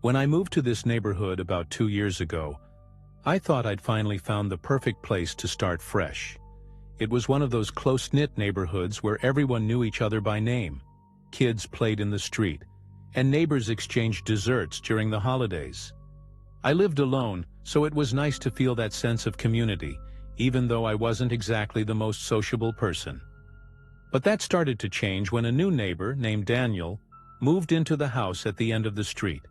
When I moved to this neighborhood about 2 years ago, I thought I'd finally found the perfect place to start fresh. It was one of those close-knit neighborhoods where everyone knew each other by name. Kids played in the street, and neighbors exchanged desserts during the holidays. I lived alone, so it was nice to feel that sense of community, even though I wasn't exactly the most sociable person. But that started to change when a new neighbor, named Daniel, moved into the house at the end of the street.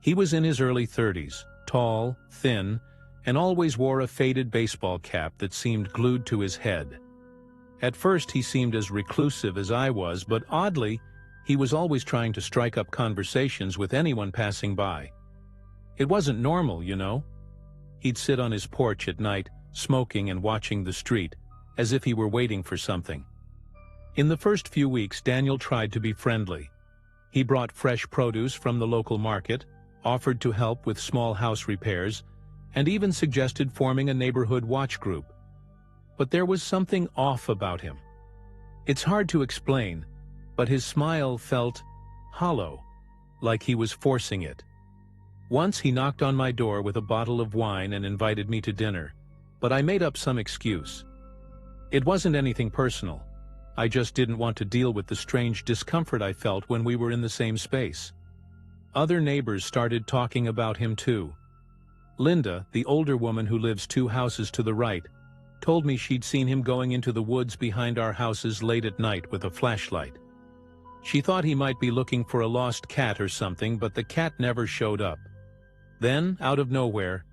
He was in his early 30s, tall, thin, and always wore a faded baseball cap that seemed glued to his head. At first he seemed as reclusive as I was, but oddly, he was always trying to strike up conversations with anyone passing by. It wasn't normal, you know. He'd sit on his porch at night, smoking and watching the street, as if he were waiting for something. In the first few weeks, Daniel tried to be friendly. He brought fresh produce from the local market, offered to help with small house repairs, and even suggested forming a neighborhood watch group. But there was something off about him. It's hard to explain, but his smile felt hollow, like he was forcing it. Once he knocked on my door with a bottle of wine and invited me to dinner, but I made up some excuse. It wasn't anything personal. I just didn't want to deal with the strange discomfort I felt when we were in the same space. Other neighbors started talking about him too. Linda, the older woman who lives 2 houses to the right, told me she'd seen him going into the woods behind our houses late at night with a flashlight. She thought he might be looking for a lost cat or something, but the cat never showed up. Then, out of nowhere,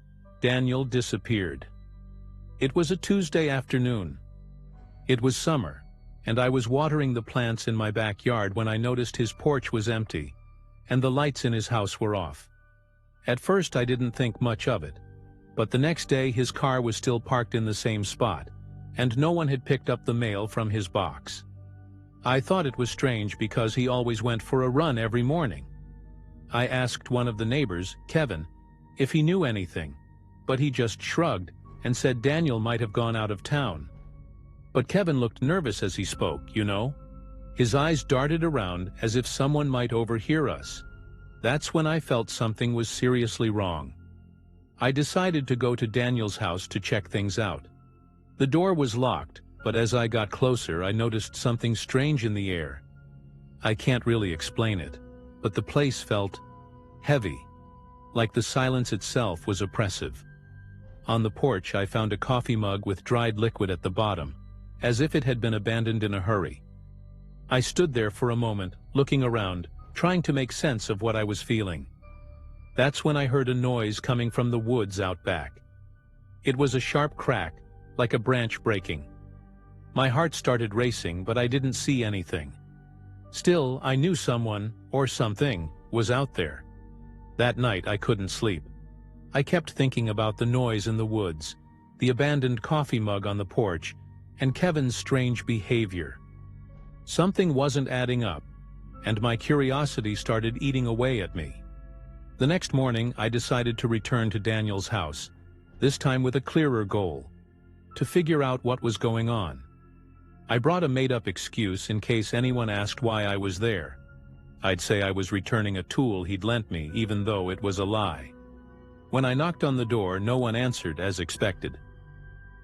Daniel disappeared. It was a Tuesday afternoon. It was summer, and I was watering the plants in my backyard when I noticed his porch was empty, and the lights in his house were off. At first I didn't think much of it, but the next day his car was still parked in the same spot, and no one had picked up the mail from his box. I thought it was strange because he always went for a run every morning. I asked one of the neighbors, Kevin, if he knew anything, but he just shrugged and said Daniel might have gone out of town. But Kevin looked nervous as he spoke, you know. His eyes darted around as if someone might overhear us. That's when I felt something was seriously wrong. I decided to go to Daniel's house to check things out. The door was locked, but as I got closer, I noticed something strange in the air. I can't really explain it, but the place felt heavy, like the silence itself was oppressive. On the porch, I found a coffee mug with dried liquid at the bottom, as if it had been abandoned in a hurry. I stood there for a moment, looking around, trying to make sense of what I was feeling. That's when I heard a noise coming from the woods out back. It was a sharp crack, like a branch breaking. My heart started racing, but I didn't see anything. Still, I knew someone, or something, was out there. That night I couldn't sleep. I kept thinking about the noise in the woods, the abandoned coffee mug on the porch, and Kevin's strange behavior. Something wasn't adding up, and my curiosity started eating away at me. The next morning, I decided to return to Daniel's house, this time with a clearer goal: to figure out what was going on. I brought a made-up excuse in case anyone asked why I was there. I'd say I was returning a tool he'd lent me, even though it was a lie. When I knocked on the door, no one answered as expected.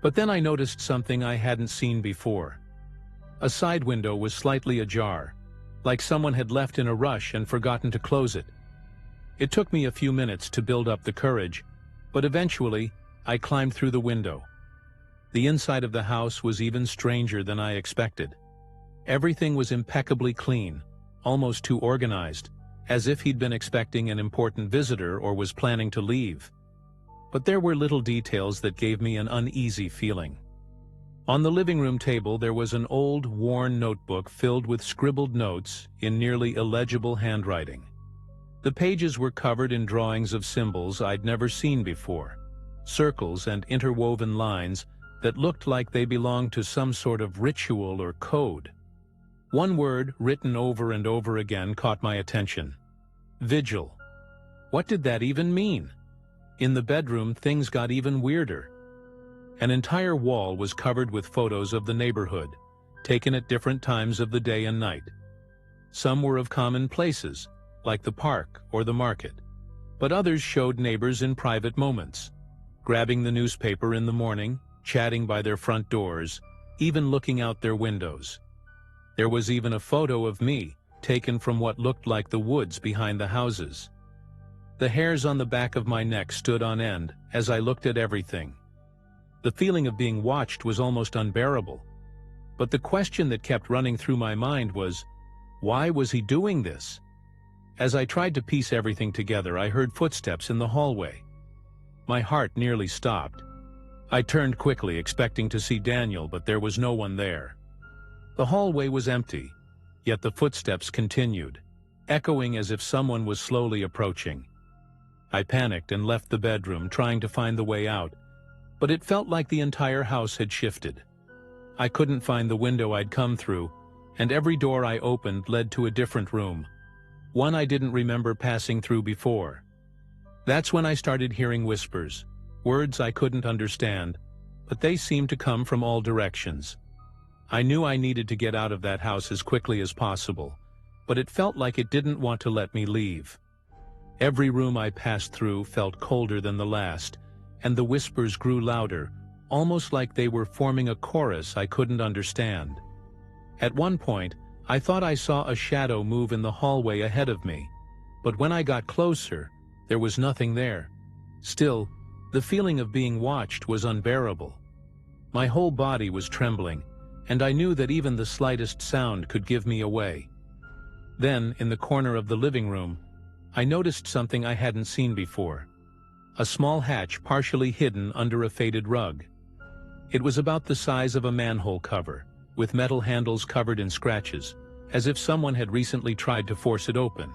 But then I noticed something I hadn't seen before. A side window was slightly ajar, like someone had left in a rush and forgotten to close it. It took me a few minutes to build up the courage, but eventually, I climbed through the window. The inside of the house was even stranger than I expected. Everything was impeccably clean, almost too organized, as if he'd been expecting an important visitor or was planning to leave. But there were little details that gave me an uneasy feeling. On the living room table there was an old, worn notebook filled with scribbled notes in nearly illegible handwriting. The pages were covered in drawings of symbols I'd never seen before, circles and interwoven lines that looked like they belonged to some sort of ritual or code. One word, written over and over again, caught my attention: vigil. What did that even mean? In the bedroom, things got even weirder. An entire wall was covered with photos of the neighborhood, taken at different times of the day and night. Some were of common places, like the park or the market. but others showed neighbors in private moments, grabbing the newspaper in the morning, chatting by their front doors, even looking out their windows. There was even a photo of me, taken from what looked like the woods behind the houses. The hairs on the back of my neck stood on end as I looked at everything. The feeling of being watched was almost unbearable. But the question that kept running through my mind was, why was he doing this? As I tried to piece everything together, I heard footsteps in the hallway. My heart nearly stopped. I turned quickly, expecting to see Daniel, but there was no one there. The hallway was empty, yet the footsteps continued, echoing as if someone was slowly approaching. I panicked and left the bedroom, trying to find the way out, but it felt like the entire house had shifted. I couldn't find the window I'd come through, and every door I opened led to a different room, one I didn't remember passing through before. That's when I started hearing whispers, words I couldn't understand, but they seemed to come from all directions. I knew I needed to get out of that house as quickly as possible, but it felt like it didn't want to let me leave. Every room I passed through felt colder than the last, and the whispers grew louder, almost like they were forming a chorus I couldn't understand. At one point, I thought I saw a shadow move in the hallway ahead of me, but when I got closer, there was nothing there. Still, the feeling of being watched was unbearable. My whole body was trembling, and I knew that even the slightest sound could give me away. Then, in the corner of the living room, I noticed something I hadn't seen before. A small hatch partially hidden under a faded rug. It was about the size of a manhole cover, with metal handles covered in scratches, as if someone had recently tried to force it open.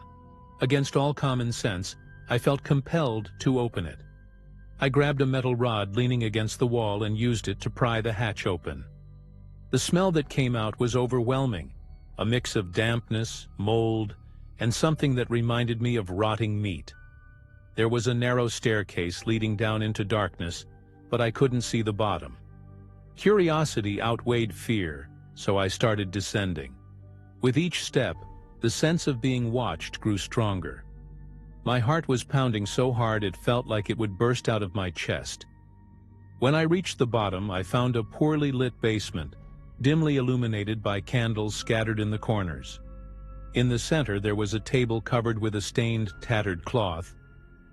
Against all common sense, I felt compelled to open it. I grabbed a metal rod leaning against the wall and used it to pry the hatch open. The smell that came out was overwhelming, a mix of dampness, mold, and something that reminded me of rotting meat. There was a narrow staircase leading down into darkness, but I couldn't see the bottom. Curiosity outweighed fear, so I started descending. With each step, the sense of being watched grew stronger. My heart was pounding so hard it felt like it would burst out of my chest. When I reached the bottom, I found a poorly lit basement, dimly illuminated by candles scattered in the corners. In the center there was a table covered with a stained, tattered cloth,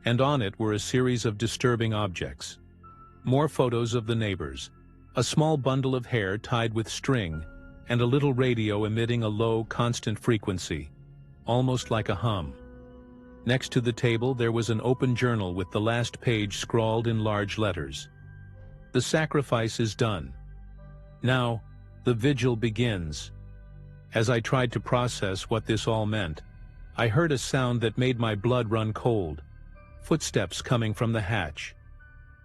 and on it were a series of disturbing objects. More photos of the neighbors, a small bundle of hair tied with string, and a little radio emitting a low, constant frequency, almost like a hum. Next to the table there was an open journal with the last page scrawled in large letters. The sacrifice is done. Now, the vigil begins. As I tried to process what this all meant, I heard a sound that made my blood run cold, footsteps coming from the hatch.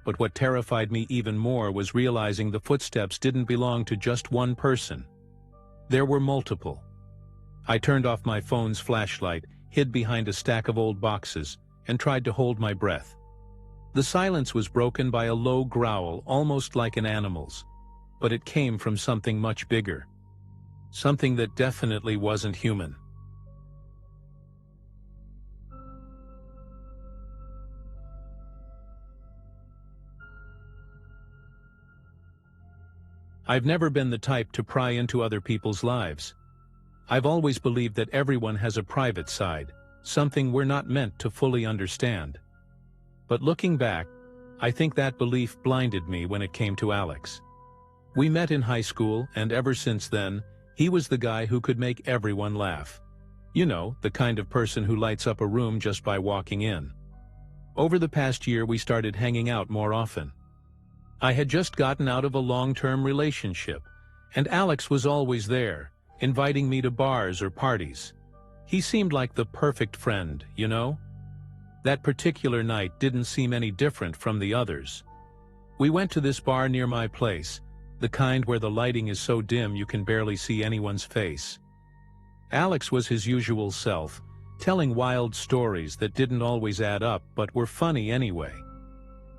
But what terrified me even more was realizing the footsteps didn't belong to just one person. There were multiple. I turned off my phone's flashlight, hid behind a stack of old boxes, and tried to hold my breath. The silence was broken by a low growl, almost like an animal's, but it came from something much bigger. Something that definitely wasn't human. I've never been the type to pry into other people's lives. I've always believed that everyone has a private side, something we're not meant to fully understand. But looking back, I think that belief blinded me when it came to Alex. We met in high school, and ever since then, he was the guy who could make everyone laugh. You know, the kind of person who lights up a room just by walking in. Over the past year we started hanging out more often. I had just gotten out of a long-term relationship, and Alex was always there, inviting me to bars or parties. He seemed like the perfect friend, you know? That particular night didn't seem any different from the others. We went to this bar near my place, the kind where the lighting is so dim you can barely see anyone's face. Alex was his usual self, telling wild stories that didn't always add up but were funny anyway.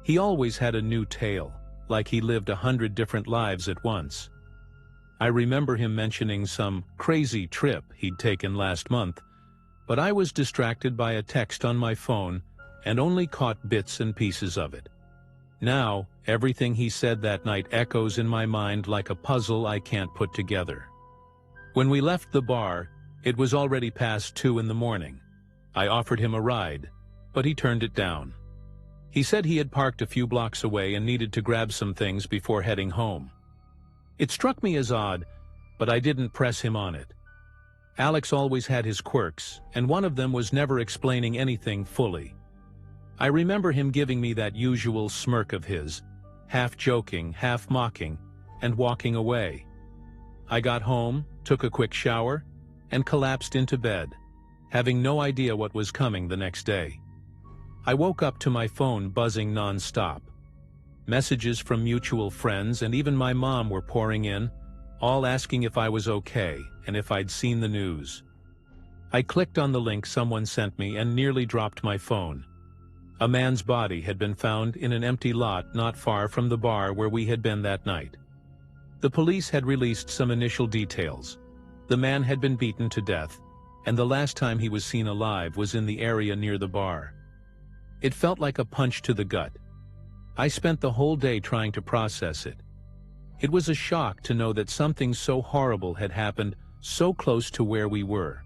He always had a new tale, like he lived 100 different lives at once. I remember him mentioning some crazy trip he'd taken last month, but I was distracted by a text on my phone, and only caught bits and pieces of it. Now, everything he said that night echoes in my mind like a puzzle I can't put together. When we left the bar, it was already past 2 in the morning. I offered him a ride, but he turned it down. He said he had parked a few blocks away and needed to grab some things before heading home. It struck me as odd, but I didn't press him on it. Alex always had his quirks, and one of them was never explaining anything fully. I remember him giving me that usual smirk of his, half joking, half mocking, and walking away. I got home, took a quick shower, and collapsed into bed, having no idea what was coming the next day. I woke up to my phone buzzing non-stop. Messages from mutual friends and even my mom were pouring in, all asking if I was okay and if I'd seen the news. I clicked on the link someone sent me and nearly dropped my phone. A man's body had been found in an empty lot not far from the bar where we had been that night. The police had released some initial details. The man had been beaten to death, and the last time he was seen alive was in the area near the bar. It felt like a punch to the gut. I spent the whole day trying to process it. It was a shock to know that something so horrible had happened so close to where we were.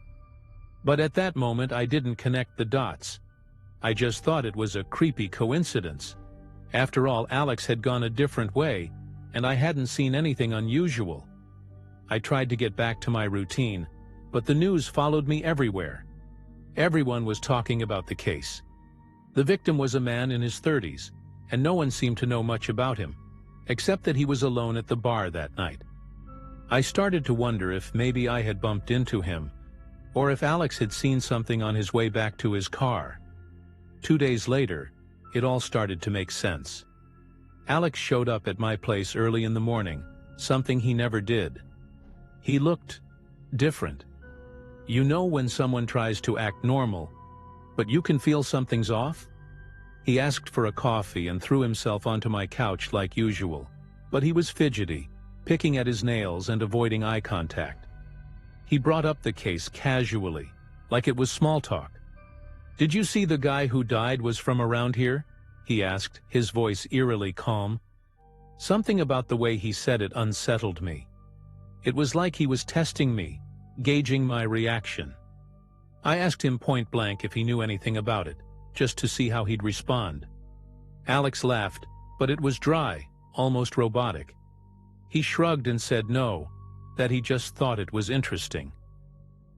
But at that moment I didn't connect the dots. I just thought it was a creepy coincidence. After all, Alex had gone a different way, and I hadn't seen anything unusual. I tried to get back to my routine, but the news followed me everywhere. Everyone was talking about the case. The victim was a man in his 30s, and no one seemed to know much about him, except that he was alone at the bar that night. I started to wonder if maybe I had bumped into him, or if Alex had seen something on his way back to his car. 2 days later, it all started to make sense. Alex showed up at my place early in the morning, something he never did. He looked different. You know when someone tries to act normal, but you can feel something's off? He asked for a coffee and threw himself onto my couch like usual, but he was fidgety, picking at his nails and avoiding eye contact. He brought up the case casually, like it was small talk. "Did you see the guy who died was from around here?" he asked, his voice eerily calm. Something about the way he said it unsettled me. It was like he was testing me, gauging my reaction. I asked him point blank if he knew anything about it, just to see how he'd respond. Alex laughed, but it was dry, almost robotic. He shrugged and said no, that he just thought it was interesting.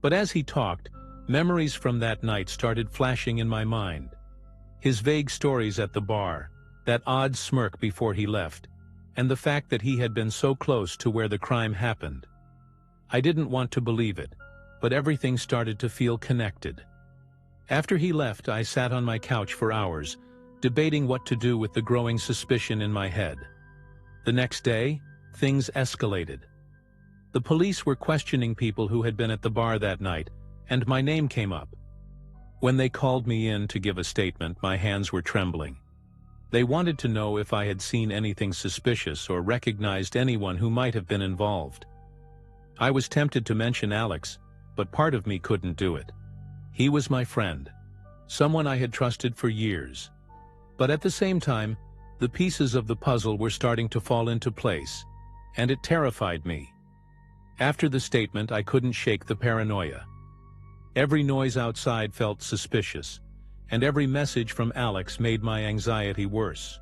But as he talked, memories from that night started flashing in my mind. His vague stories at the bar, that odd smirk before he left, and the fact that he had been so close to where the crime happened. I didn't want to believe it, but everything started to feel connected. After he left, I sat on my couch for hours, debating what to do with the growing suspicion in my head. The next day, things escalated. The police were questioning people who had been at the bar that night, and my name came up. When they called me in to give a statement, my hands were trembling. They wanted to know if I had seen anything suspicious or recognized anyone who might have been involved. I was tempted to mention Alex, but part of me couldn't do it. He was my friend, someone I had trusted for years. But at the same time, the pieces of the puzzle were starting to fall into place, and it terrified me. After the statement, I couldn't shake the paranoia. Every noise outside felt suspicious, and every message from Alex made my anxiety worse.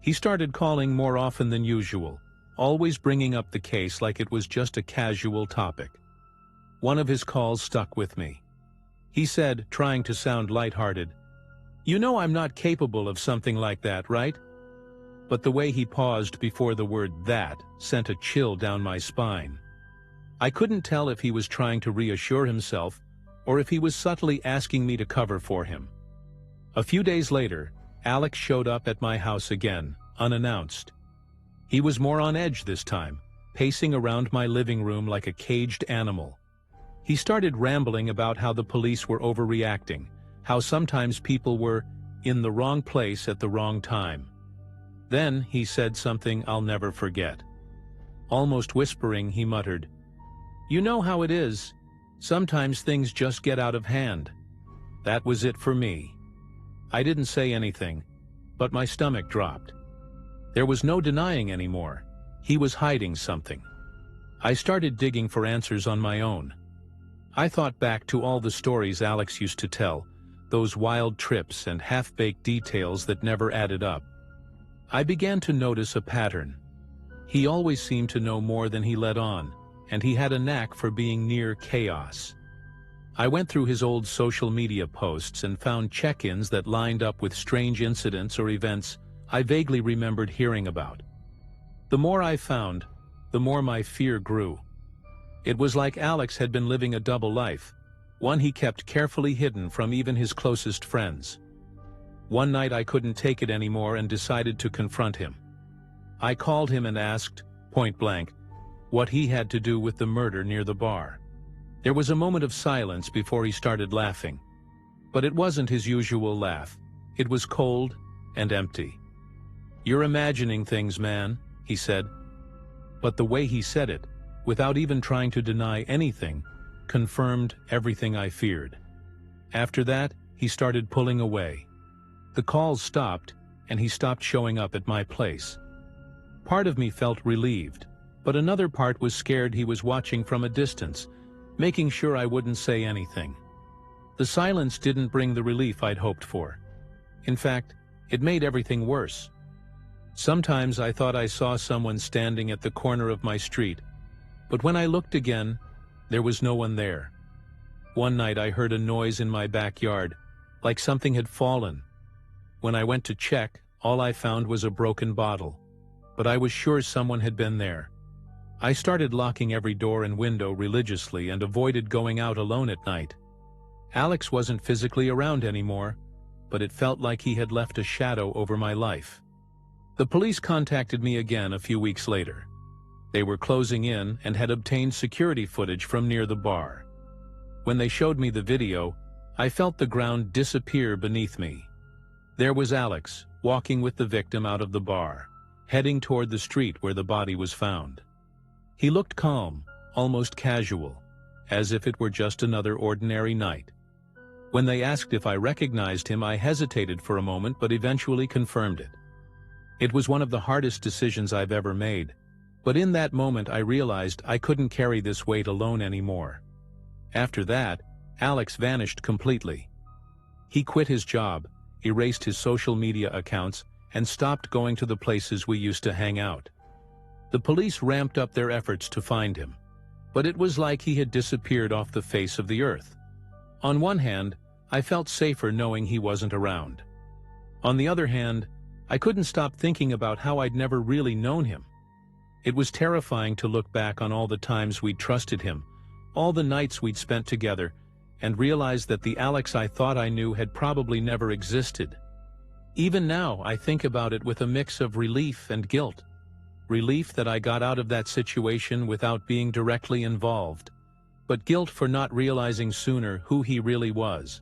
He started calling more often than usual, always bringing up the case like it was just a casual topic. One of his calls stuck with me. He said, trying to sound lighthearted, "You know I'm not capable of something like that, right?" But the way he paused before the word "that" sent a chill down my spine. I couldn't tell if he was trying to reassure himself or if he was subtly asking me to cover for him. A few days later, Alex showed up at my house again, unannounced. He was more on edge this time, pacing around my living room like a caged animal. He started rambling about how the police were overreacting, how sometimes people were in the wrong place at the wrong time. Then he said something I'll never forget. Almost whispering, he muttered, "You know how it is. Sometimes things just get out of hand." That was it for me. I didn't say anything, but my stomach dropped. There was no denying anymore. He was hiding something. I started digging for answers on my own. I thought back to all the stories Alex used to tell, those wild trips and half-baked details that never added up. I began to notice a pattern. He always seemed to know more than he let on, and he had a knack for being near chaos. I went through his old social media posts and found check-ins that lined up with strange incidents or events I vaguely remembered hearing about. The more I found, the more my fear grew. It was like Alex had been living a double life, one he kept carefully hidden from even his closest friends. One night I couldn't take it anymore and decided to confront him. I called him and asked, point blank, what he had to do with the murder near the bar. There was a moment of silence before he started laughing. But it wasn't his usual laugh. It was cold and empty. "You're imagining things, man," he said. But the way he said it, without even trying to deny anything, confirmed everything I feared. After that, he started pulling away. The calls stopped, and he stopped showing up at my place. Part of me felt relieved, but another part was scared he was watching from a distance, making sure I wouldn't say anything. The silence didn't bring the relief I'd hoped for. In fact, it made everything worse. Sometimes I thought I saw someone standing at the corner of my street, but when I looked again, there was no one there. One night I heard a noise in my backyard, like something had fallen. When I went to check, all I found was a broken bottle, but I was sure someone had been there. I started locking every door and window religiously and avoided going out alone at night. Alex wasn't physically around anymore, but it felt like he had left a shadow over my life. The police contacted me again a few weeks later. They were closing in and had obtained security footage from near the bar. When they showed me the video, I felt the ground disappear beneath me. There was Alex, walking with the victim out of the bar, heading toward the street where the body was found. He looked calm, almost casual, as if it were just another ordinary night. When they asked if I recognized him, I hesitated for a moment but eventually confirmed it. It was one of the hardest decisions I've ever made, but in that moment I realized I couldn't carry this weight alone anymore. After that, Alex vanished completely. He quit his job, erased his social media accounts, and stopped going to the places we used to hang out. The police ramped up their efforts to find him, but it was like he had disappeared off the face of the earth. On one hand, I felt safer knowing he wasn't around. On the other hand, I couldn't stop thinking about how I'd never really known him. It was terrifying to look back on all the times we'd trusted him, all the nights we'd spent together, and realize that the Alex I thought I knew had probably never existed. Even now, I think about it with a mix of relief and guilt. Relief that I got out of that situation without being directly involved, but guilt for not realizing sooner who he really was.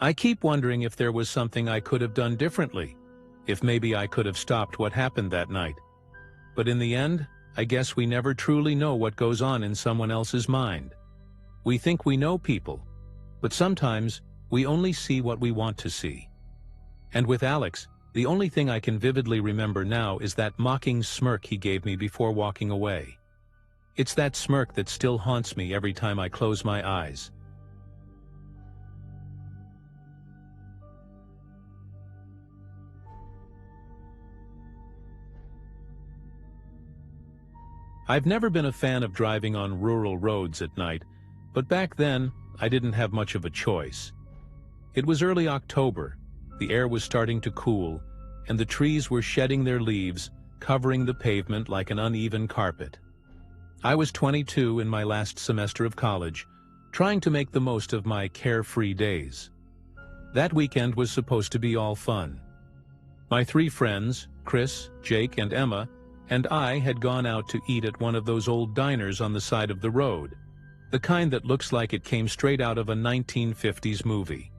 I keep wondering if there was something I could have done differently, if maybe I could have stopped what happened that night. But in the end, I guess we never truly know what goes on in someone else's mind. We think we know people, but sometimes we only see what we want to see. And with Alex, the only thing I can vividly remember now is that mocking smirk he gave me before walking away. It's that smirk that still haunts me every time I close my eyes. I've never been a fan of driving on rural roads at night, but back then, I didn't have much of a choice. It was early October, the air was starting to cool, and the trees were shedding their leaves, covering the pavement like an uneven carpet. I was 22 in my last semester of college, trying to make the most of my carefree days. That weekend was supposed to be all fun. My 3 friends, Chris, Jake, and Emma, and I had gone out to eat at one of those old diners on the side of the road, the kind that looks like it came straight out of a 1950s movie.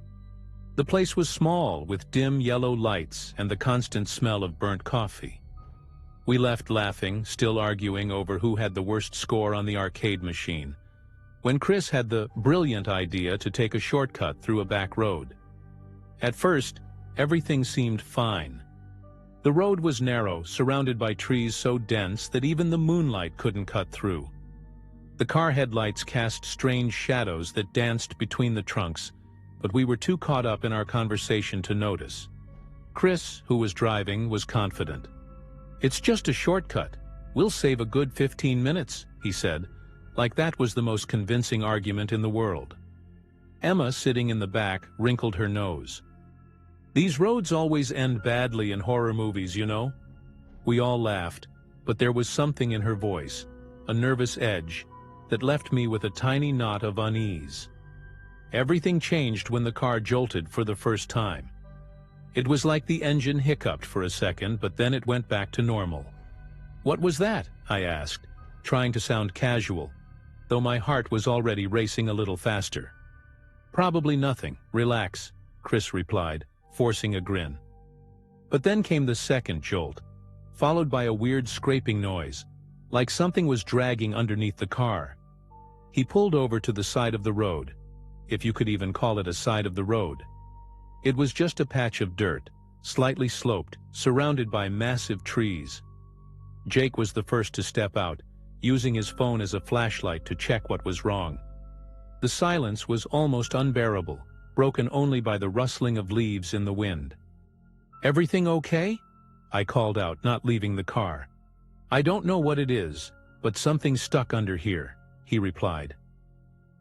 The place was small, with dim yellow lights and the constant smell of burnt coffee. We left laughing, still arguing over who had the worst score on the arcade machine, when Chris had the brilliant idea to take a shortcut through a back road. At first, everything seemed fine. The road was narrow, surrounded by trees so dense that even the moonlight couldn't cut through. The car headlights cast strange shadows that danced between the trunks, but we were too caught up in our conversation to notice. Chris, who was driving, was confident. "It's just a shortcut. We'll save a good 15 minutes, he said, like that was the most convincing argument in the world. Emma, sitting in the back, wrinkled her nose. "These roads always end badly in horror movies, you know." We all laughed, but there was something in her voice, a nervous edge, that left me with a tiny knot of unease. Everything changed when the car jolted for the first time. It was like the engine hiccuped for a second, but then it went back to normal. "What was that?" I asked, trying to sound casual, though my heart was already racing a little faster. "Probably nothing. Relax," Chris replied, forcing a grin. But then came the second jolt, followed by a weird scraping noise, like something was dragging underneath the car. He pulled over to the side of the road, if you could even call it a side of the road. It was just a patch of dirt, slightly sloped, surrounded by massive trees. Jake was the first to step out, using his phone as a flashlight to check what was wrong. The silence was almost unbearable, broken only by the rustling of leaves in the wind. "Everything okay?" I called out, not leaving the car. "I don't know what it is, but something's stuck under here," he replied.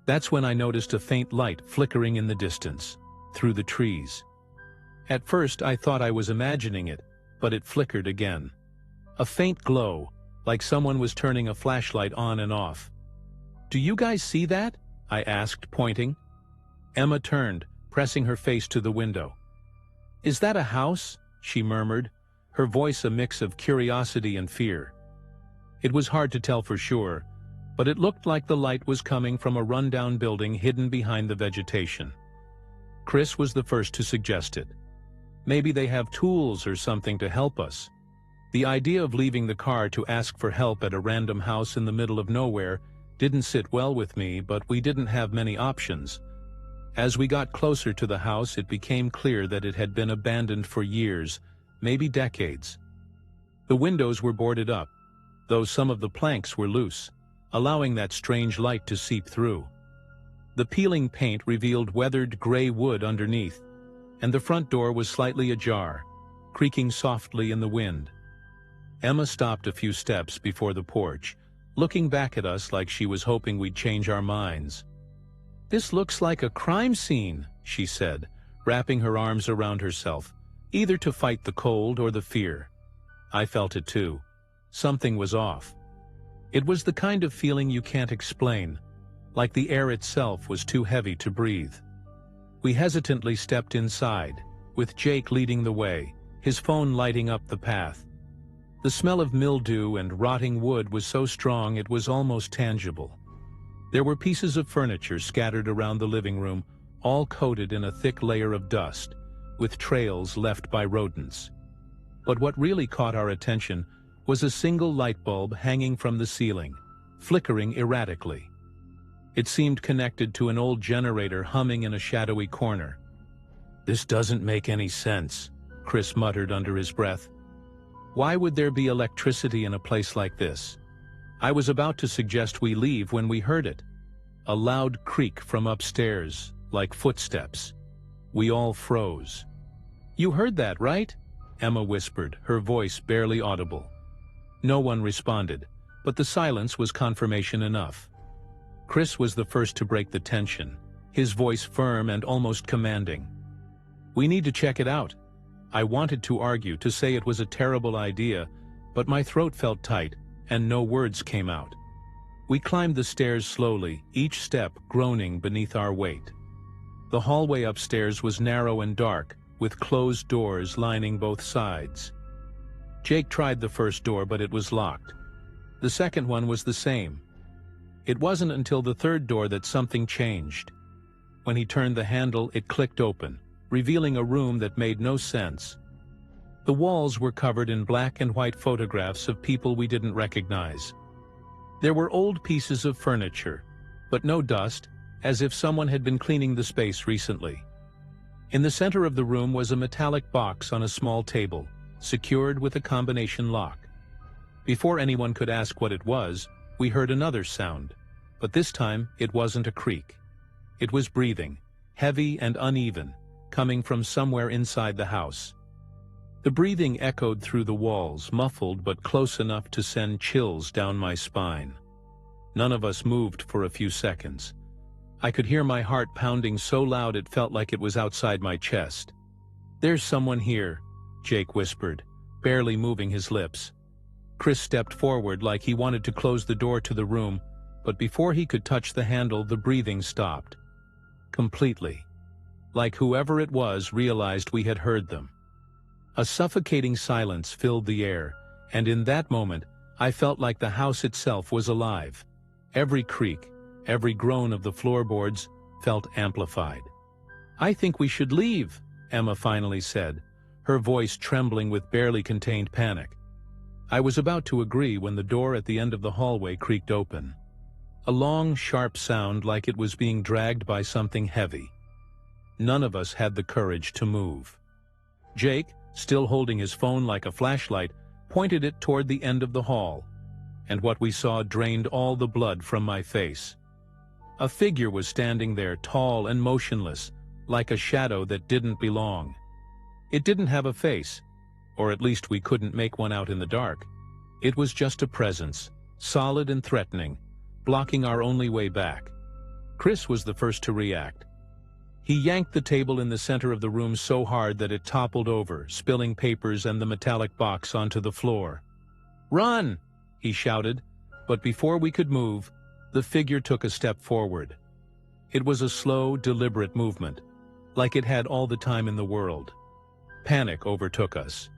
That's when I noticed a faint light flickering in the distance, through the trees. At first I thought I was imagining it, but it flickered again. A faint glow, like someone was turning a flashlight on and off. "Do you guys see that?" I asked, pointing. Emma turned, pressing her face to the window. "Is that a house?" she murmured, her voice a mix of curiosity and fear. It was hard to tell for sure, but it looked like the light was coming from a rundown building hidden behind the vegetation. Chris was the first to suggest it. "Maybe they have tools or something to help us." The idea of leaving the car to ask for help at a random house in the middle of nowhere didn't sit well with me, but we didn't have many options. As we got closer to the house, it became clear that it had been abandoned for years, maybe decades. The windows were boarded up, though some of the planks were loose, allowing that strange light to seep through. The peeling paint revealed weathered gray wood underneath, and the front door was slightly ajar, creaking softly in the wind. Emma stopped a few steps before the porch, looking back at us like she was hoping we'd change our minds. "This looks like a crime scene," she said, wrapping her arms around herself, either to fight the cold or the fear. I felt it too. Something was off. It was the kind of feeling you can't explain, like the air itself was too heavy to breathe. We hesitantly stepped inside, with Jake leading the way, his phone lighting up the path. The smell of mildew and rotting wood was so strong it was almost tangible. There were pieces of furniture scattered around the living room, all coated in a thick layer of dust, with trails left by rodents. But what really caught our attention was a single light bulb hanging from the ceiling, flickering erratically. It seemed connected to an old generator humming in a shadowy corner. "This doesn't make any sense," Chris muttered under his breath. "Why would there be electricity in a place like this?" I was about to suggest we leave when we heard it. A loud creak from upstairs, like footsteps. We all froze. "You heard that, right?" Emma whispered, her voice barely audible. No one responded, but the silence was confirmation enough. Chris was the first to break the tension, his voice firm and almost commanding. "We need to check it out." I wanted to argue, to say it was a terrible idea, but my throat felt tight, and no words came out. We climbed the stairs slowly, each step groaning beneath our weight. The hallway upstairs was narrow and dark, with closed doors lining both sides. Jake tried the first door, but it was locked. The second one was the same. It wasn't until the third door that something changed. When he turned the handle, it clicked open, revealing a room that made no sense. The walls were covered in black and white photographs of people we didn't recognize. There were old pieces of furniture, but no dust, as if someone had been cleaning the space recently. In the center of the room was a metallic box on a small table, secured with a combination lock. Before anyone could ask what it was, we heard another sound, but this time it wasn't a creak. It was breathing, heavy and uneven, coming from somewhere inside the house. The breathing echoed through the walls, muffled but close enough to send chills down my spine. None of us moved for a few seconds. I could hear my heart pounding so loud it felt like it was outside my chest. "There's someone here," Jake whispered, barely moving his lips. Chris stepped forward like he wanted to close the door to the room, but before he could touch the handle, the breathing stopped. Completely. Like whoever it was realized we had heard them. A suffocating silence filled the air, and in that moment, I felt like the house itself was alive. Every creak, every groan of the floorboards felt amplified. "I think we should leave," Emma finally said, her voice trembling with barely contained panic. I was about to agree when the door at the end of the hallway creaked open. A long, sharp sound like it was being dragged by something heavy. None of us had the courage to move. Jake, still holding his phone like a flashlight, pointed it toward the end of the hall, and what we saw drained all the blood from my face. A figure was standing there, tall and motionless, like a shadow that didn't belong. It didn't have a face, or at least we couldn't make one out in the dark. It was just a presence, solid and threatening, blocking our only way back. Chris was the first to react. He yanked the table in the center of the room so hard that it toppled over, spilling papers and the metallic box onto the floor. "Run!" he shouted, but before we could move, the figure took a step forward. It was a slow, deliberate movement, like it had all the time in the world. Panic overtook us.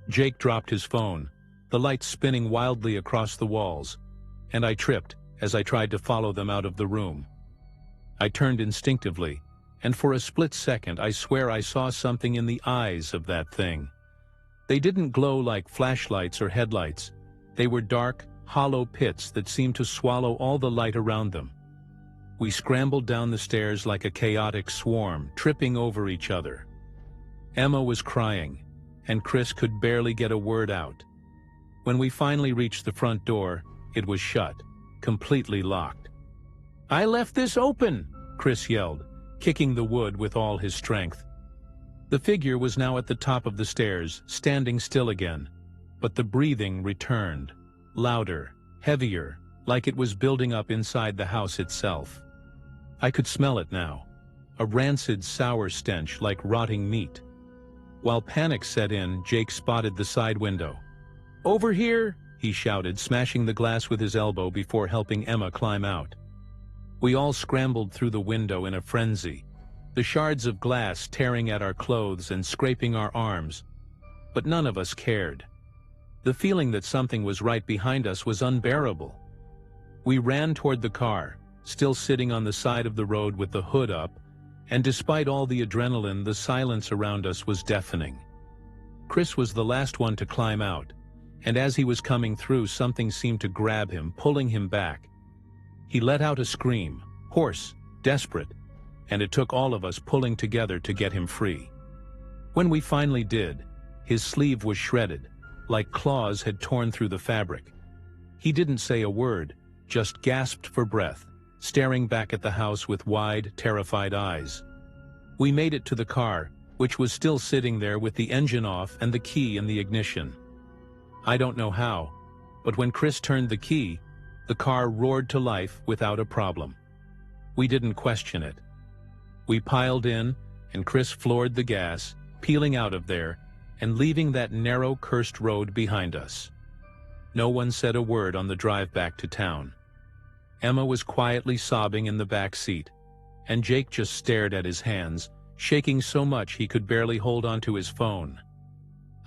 Jake dropped his phone, the lights spinning wildly across the walls, and I tripped as I tried to follow them out of the room. I turned instinctively, and for a split second I swear I saw something in the eyes of that thing. They didn't glow like flashlights or headlights. They were dark, hollow pits that seemed to swallow all the light around them. We scrambled down the stairs like a chaotic swarm, tripping over each other. Emma was crying, and Chris could barely get a word out. When we finally reached the front door, it was shut, completely locked. "I left this open!" Chris yelled, kicking the wood with all his strength. The figure was now at the top of the stairs, standing still again, but the breathing returned, louder, heavier, like it was building up inside the house itself. I could smell it now, a rancid, sour stench like rotting meat. While panic set in, Jake spotted the side window. "Over here!" he shouted, smashing the glass with his elbow before helping Emma climb out. We all scrambled through the window in a frenzy, the shards of glass tearing at our clothes and scraping our arms. But none of us cared. The feeling that something was right behind us was unbearable. We ran toward the car, still sitting on the side of the road with the hood up, and despite all the adrenaline, the silence around us was deafening. Chris was the last one to climb out, and as he was coming through, something seemed to grab him, pulling him back. He let out a scream, hoarse, desperate, and it took all of us pulling together to get him free. When we finally did, his sleeve was shredded, like claws had torn through the fabric. He didn't say a word, just gasped for breath, staring back at the house with wide, terrified eyes. We made it to the car, which was still sitting there with the engine off and the key in the ignition. I don't know how, but when Chris turned the key, the car roared to life without a problem. We didn't question it. We piled in, and Chris floored the gas, peeling out of there, and leaving that narrow, cursed road behind us. No one said a word on the drive back to town. Emma was quietly sobbing in the back seat, and Jake just stared at his hands, shaking so much he could barely hold onto his phone.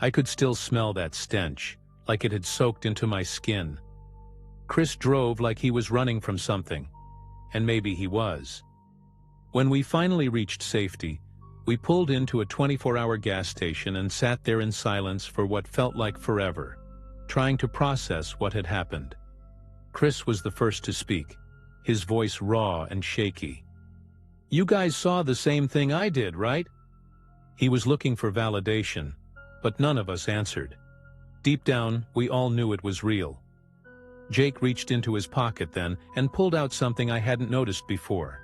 I could still smell that stench, like it had soaked into my skin. Chris drove like he was running from something, and maybe he was. When we finally reached safety, we pulled into a 24-hour gas station and sat there in silence for what felt like forever, trying to process what had happened. Chris was the first to speak, his voice raw and shaky. "You guys saw the same thing I did, right?" He was looking for validation, but none of us answered. Deep down, we all knew it was real. Jake reached into his pocket then and pulled out something I hadn't noticed before.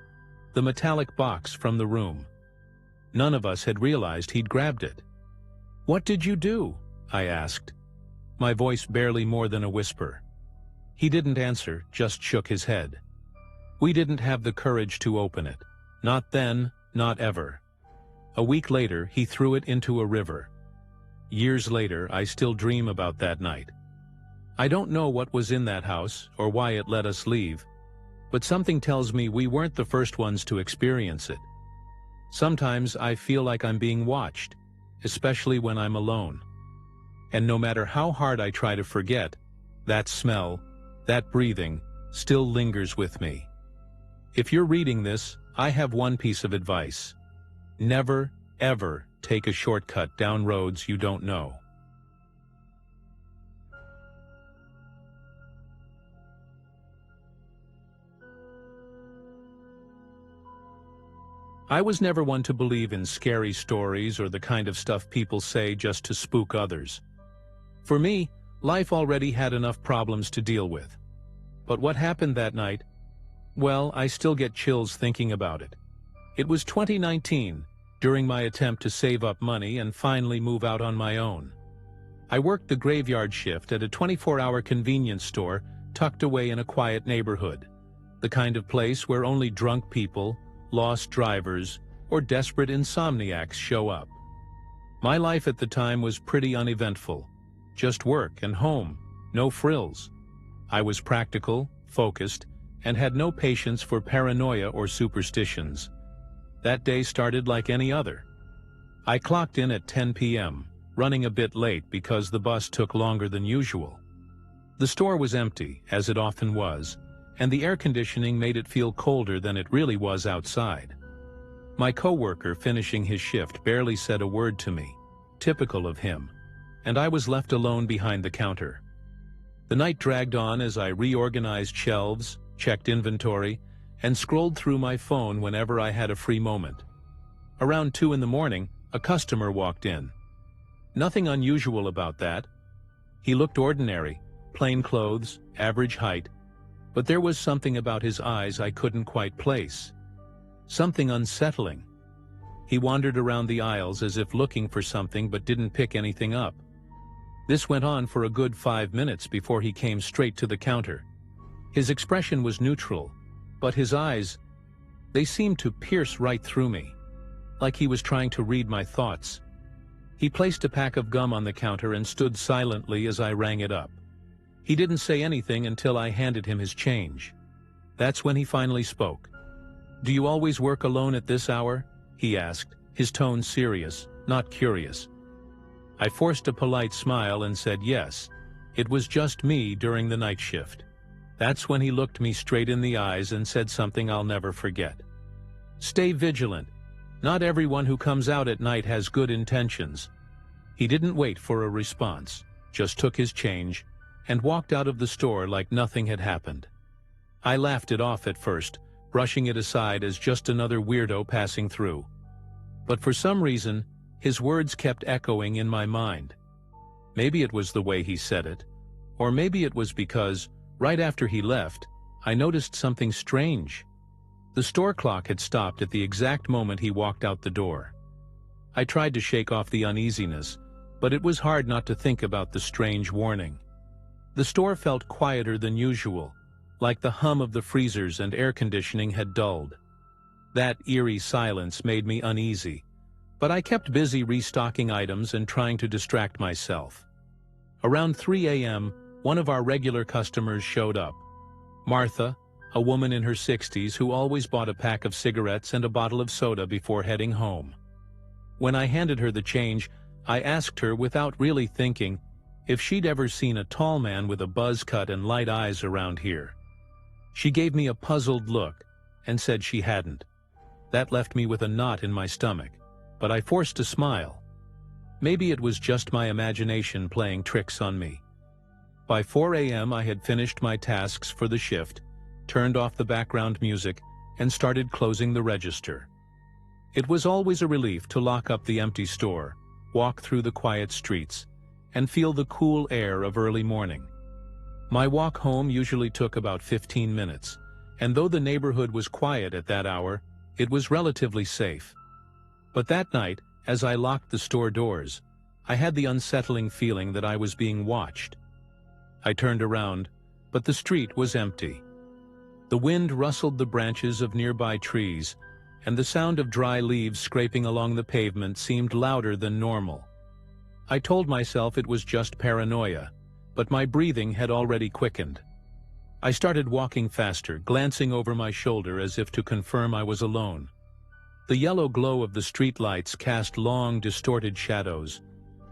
The metallic box from the room. None of us had realized he'd grabbed it. "What did you do?" I asked, my voice barely more than a whisper. He didn't answer, just shook his head. We didn't have the courage to open it. Not then, not ever. A week later, he threw it into a river. Years later, I still dream about that night. I don't know what was in that house or why it let us leave, but something tells me we weren't the first ones to experience it. Sometimes I feel like I'm being watched, especially when I'm alone. And no matter how hard I try to forget, that smell, that breathing, still lingers with me. If you're reading this, I have one piece of advice. Never, ever take a shortcut down roads you don't know. I was never one to believe in scary stories or the kind of stuff people say just to spook others. For me, life already had enough problems to deal with. But what happened that night? Well, I still get chills thinking about it. It was 2019, during my attempt to save up money and finally move out on my own. I worked the graveyard shift at a 24-hour convenience store tucked away in a quiet neighborhood, the kind of place where only drunk people, lost drivers, or desperate insomniacs show up. My life at the time was pretty uneventful. Just work and home, no frills. I was practical, focused, and had no patience for paranoia or superstitions. That day started like any other. I clocked in at 10 p.m., running a bit late because the bus took longer than usual. The store was empty, as it often was, and the air conditioning made it feel colder than it really was outside. My coworker finishing his shift barely said a word to me, typical of him, and I was left alone behind the counter. The night dragged on as I reorganized shelves, checked inventory, and scrolled through my phone whenever I had a free moment. Around 2 in the morning, a customer walked in. Nothing unusual about that. He looked ordinary, plain clothes, average height, but there was something about his eyes I couldn't quite place. Something unsettling. He wandered around the aisles as if looking for something but didn't pick anything up. This went on for a good 5 minutes before he came straight to the counter. His expression was neutral, but his eyes, they seemed to pierce right through me, like he was trying to read my thoughts. He placed a pack of gum on the counter and stood silently as I rang it up. He didn't say anything until I handed him his change. That's when he finally spoke. "Do you always work alone at this hour?" he asked, his tone serious, not curious. I forced a polite smile and said yes. It was just me during the night shift. That's when he looked me straight in the eyes and said something I'll never forget. "Stay vigilant. Not everyone who comes out at night has good intentions." He didn't wait for a response, just took his change, and walked out of the store like nothing had happened. I laughed it off at first, brushing it aside as just another weirdo passing through. But for some reason, his words kept echoing in my mind. Maybe it was the way he said it, or maybe it was because, right after he left, I noticed something strange. The store clock had stopped at the exact moment he walked out the door. I tried to shake off the uneasiness, but it was hard not to think about the strange warning. The store felt quieter than usual, like the hum of the freezers and air conditioning had dulled. That eerie silence made me uneasy, but I kept busy restocking items and trying to distract myself. Around 3 a.m., one of our regular customers showed up. Martha, a woman in her 60s who always bought a pack of cigarettes and a bottle of soda before heading home. When I handed her the change, I asked her without really thinking if she'd ever seen a tall man with a buzz cut and light eyes around here. She gave me a puzzled look and said she hadn't. That left me with a knot in my stomach, but I forced a smile. Maybe it was just my imagination playing tricks on me. By 4 a.m. I had finished my tasks for the shift, turned off the background music, and started closing the register. It was always a relief to lock up the empty store, walk through the quiet streets, and feel the cool air of early morning. My walk home usually took about 15 minutes, and though the neighborhood was quiet at that hour, it was relatively safe. But that night, as I locked the store doors, I had the unsettling feeling that I was being watched. I turned around, but the street was empty. The wind rustled the branches of nearby trees, and the sound of dry leaves scraping along the pavement seemed louder than normal. I told myself it was just paranoia, but my breathing had already quickened. I started walking faster, glancing over my shoulder as if to confirm I was alone. The yellow glow of the streetlights cast long, distorted shadows,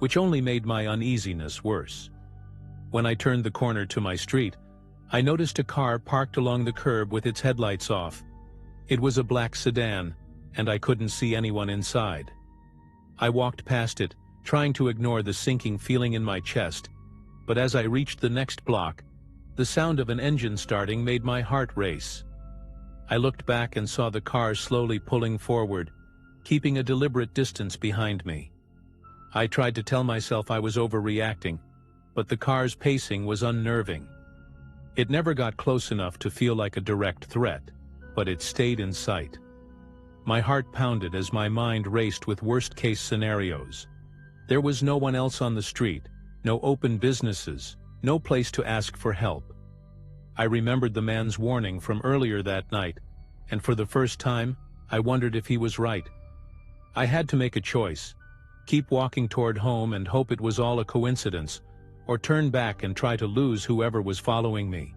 which only made my uneasiness worse. When I turned the corner to my street, I noticed a car parked along the curb with its headlights off. It was a black sedan, and I couldn't see anyone inside. I walked past it, trying to ignore the sinking feeling in my chest, but as I reached the next block, the sound of an engine starting made my heart race. I looked back and saw the car slowly pulling forward, keeping a deliberate distance behind me. I tried to tell myself I was overreacting, but the car's pacing was unnerving. It never got close enough to feel like a direct threat, but it stayed in sight. My heart pounded as my mind raced with worst-case scenarios. There was no one else on the street, no open businesses, no place to ask for help. I remembered the man's warning from earlier that night, and for the first time, I wondered if he was right. I had to make a choice: keep walking toward home and hope it was all a coincidence, or turn back and try to lose whoever was following me.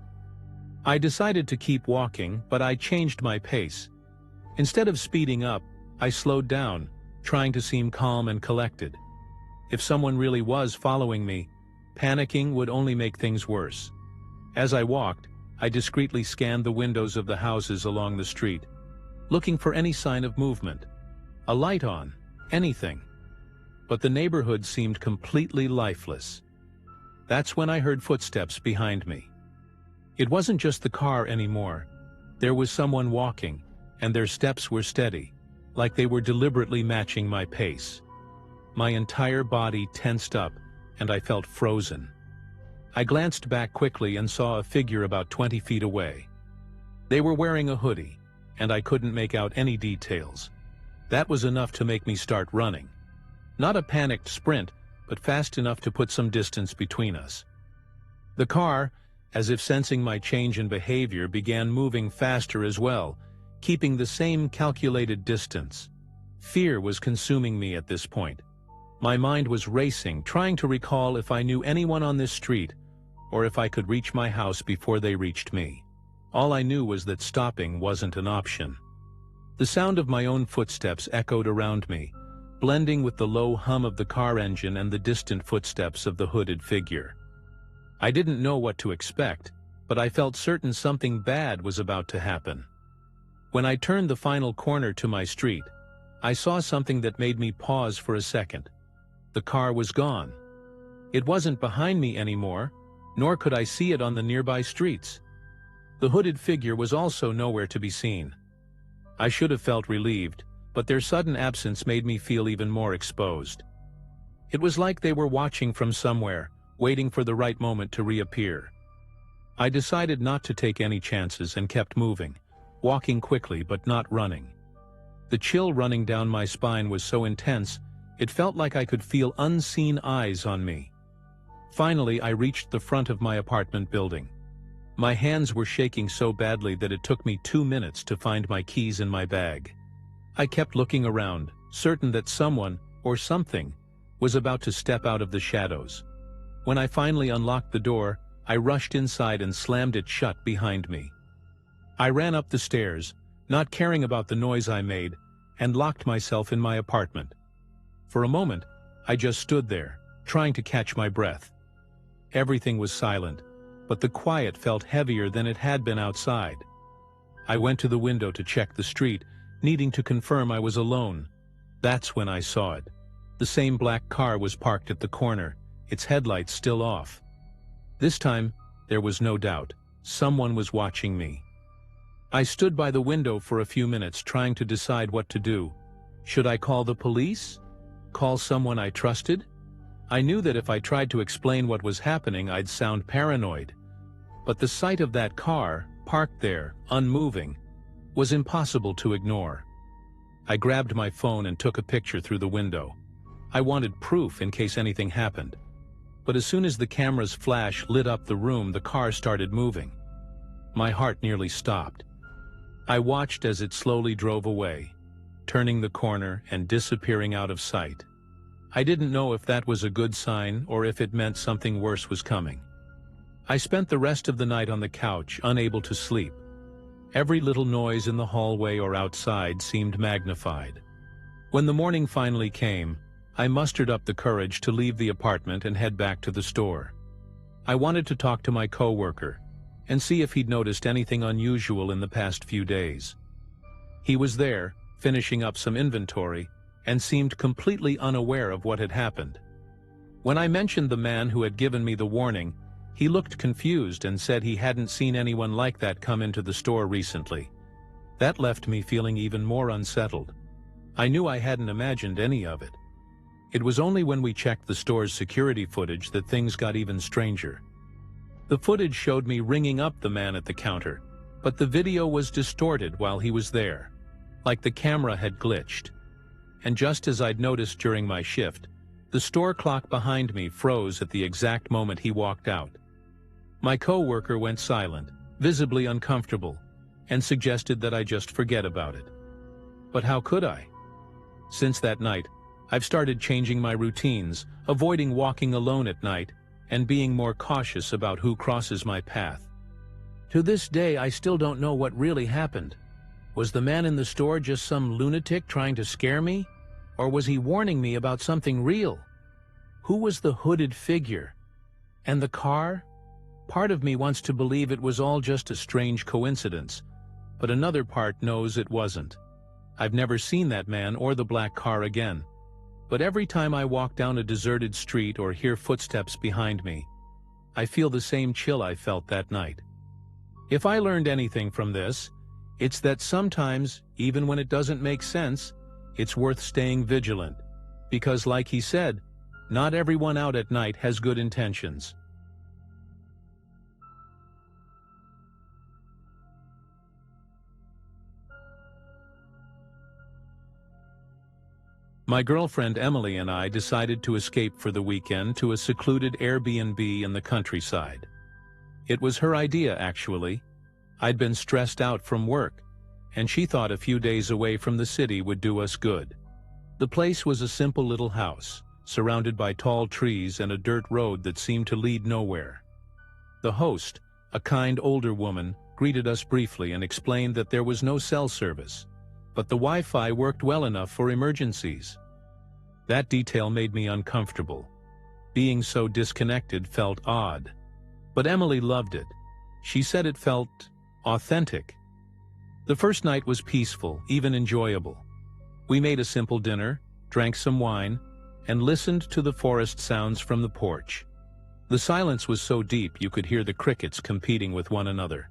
I decided to keep walking, but I changed my pace. Instead of speeding up, I slowed down, trying to seem calm and collected. If someone really was following me, panicking would only make things worse. As I walked, I discreetly scanned the windows of the houses along the street, looking for any sign of movement. A light on, anything. But the neighborhood seemed completely lifeless. That's when I heard footsteps behind me. It wasn't just the car anymore. There was someone walking, and their steps were steady, like they were deliberately matching my pace. My entire body tensed up, and I felt frozen. I glanced back quickly and saw a figure about 20 feet away. They were wearing a hoodie, and I couldn't make out any details. That was enough to make me start running. Not a panicked sprint, but fast enough to put some distance between us. The car, as if sensing my change in behavior, began moving faster as well, keeping the same calculated distance. Fear was consuming me at this point. My mind was racing, trying to recall if I knew anyone on this street, or if I could reach my house before they reached me. All I knew was that stopping wasn't an option. The sound of my own footsteps echoed around me, blending with the low hum of the car engine and the distant footsteps of the hooded figure. I didn't know what to expect, but I felt certain something bad was about to happen. When I turned the final corner to my street, I saw something that made me pause for a second. The car was gone. It wasn't behind me anymore, nor could I see it on the nearby streets. The hooded figure was also nowhere to be seen. I should have felt relieved, but their sudden absence made me feel even more exposed. It was like they were watching from somewhere, waiting for the right moment to reappear. I decided not to take any chances and kept moving, walking quickly but not running. The chill running down my spine was so intense, it felt like I could feel unseen eyes on me. Finally, I reached the front of my apartment building. My hands were shaking so badly that it took me 2 minutes to find my keys in my bag. I kept looking around, certain that someone, or something, was about to step out of the shadows. When I finally unlocked the door, I rushed inside and slammed it shut behind me. I ran up the stairs, not caring about the noise I made, and locked myself in my apartment. For a moment, I just stood there, trying to catch my breath. Everything was silent, but the quiet felt heavier than it had been outside. I went to the window to check the street, needing to confirm I was alone. That's when I saw it. The same black car was parked at the corner, its headlights still off. This time, there was no doubt. Someone was watching me. I stood by the window for a few minutes trying to decide what to do. Should I call the police? Call someone I trusted? I knew that if I tried to explain what was happening, I'd sound paranoid. But the sight of that car, parked there, unmoving, was impossible to ignore. I grabbed my phone and took a picture through the window. I wanted proof in case anything happened. But as soon as the camera's flash lit up the room, the car started moving. My heart nearly stopped. I watched as it slowly drove away, turning the corner and disappearing out of sight. I didn't know if that was a good sign or if it meant something worse was coming. I spent the rest of the night on the couch, unable to sleep. Every little noise in the hallway or outside seemed magnified. When the morning finally came, I mustered up the courage to leave the apartment and head back to the store. I wanted to talk to my coworker and see if he'd noticed anything unusual in the past few days. He was there, finishing up some inventory, and seemed completely unaware of what had happened. When I mentioned the man who had given me the warning, he looked confused and said he hadn't seen anyone like that come into the store recently. That left me feeling even more unsettled. I knew I hadn't imagined any of it. It was only when we checked the store's security footage that things got even stranger. The footage showed me ringing up the man at the counter, but the video was distorted while he was there, like the camera had glitched. And just as I'd noticed during my shift, the store clock behind me froze at the exact moment he walked out. My coworker went silent, visibly uncomfortable, and suggested that I just forget about it. But how could I? Since that night, I've started changing my routines, avoiding walking alone at night, and being more cautious about who crosses my path. To this day, I still don't know what really happened. Was the man in the store just some lunatic trying to scare me? Or was he warning me about something real? Who was the hooded figure? And the car? Part of me wants to believe it was all just a strange coincidence, but another part knows it wasn't. I've never seen that man or the black car again. But every time I walk down a deserted street or hear footsteps behind me, I feel the same chill I felt that night. If I learned anything from this, it's that sometimes, even when it doesn't make sense, it's worth staying vigilant. Because like he said, not everyone out at night has good intentions. My girlfriend Emily and I decided to escape for the weekend to a secluded Airbnb in the countryside. It was her idea, actually. I'd been stressed out from work, and she thought a few days away from the city would do us good. The place was a simple little house, surrounded by tall trees and a dirt road that seemed to lead nowhere. The host, a kind older woman, greeted us briefly and explained that there was no cell service, but the Wi-Fi worked well enough for emergencies. That detail made me uncomfortable. Being so disconnected felt odd. But Emily loved it. She said it felt authentic. The first night was peaceful, even enjoyable. We made a simple dinner, drank some wine, and listened to the forest sounds from the porch. The silence was so deep you could hear the crickets competing with one another.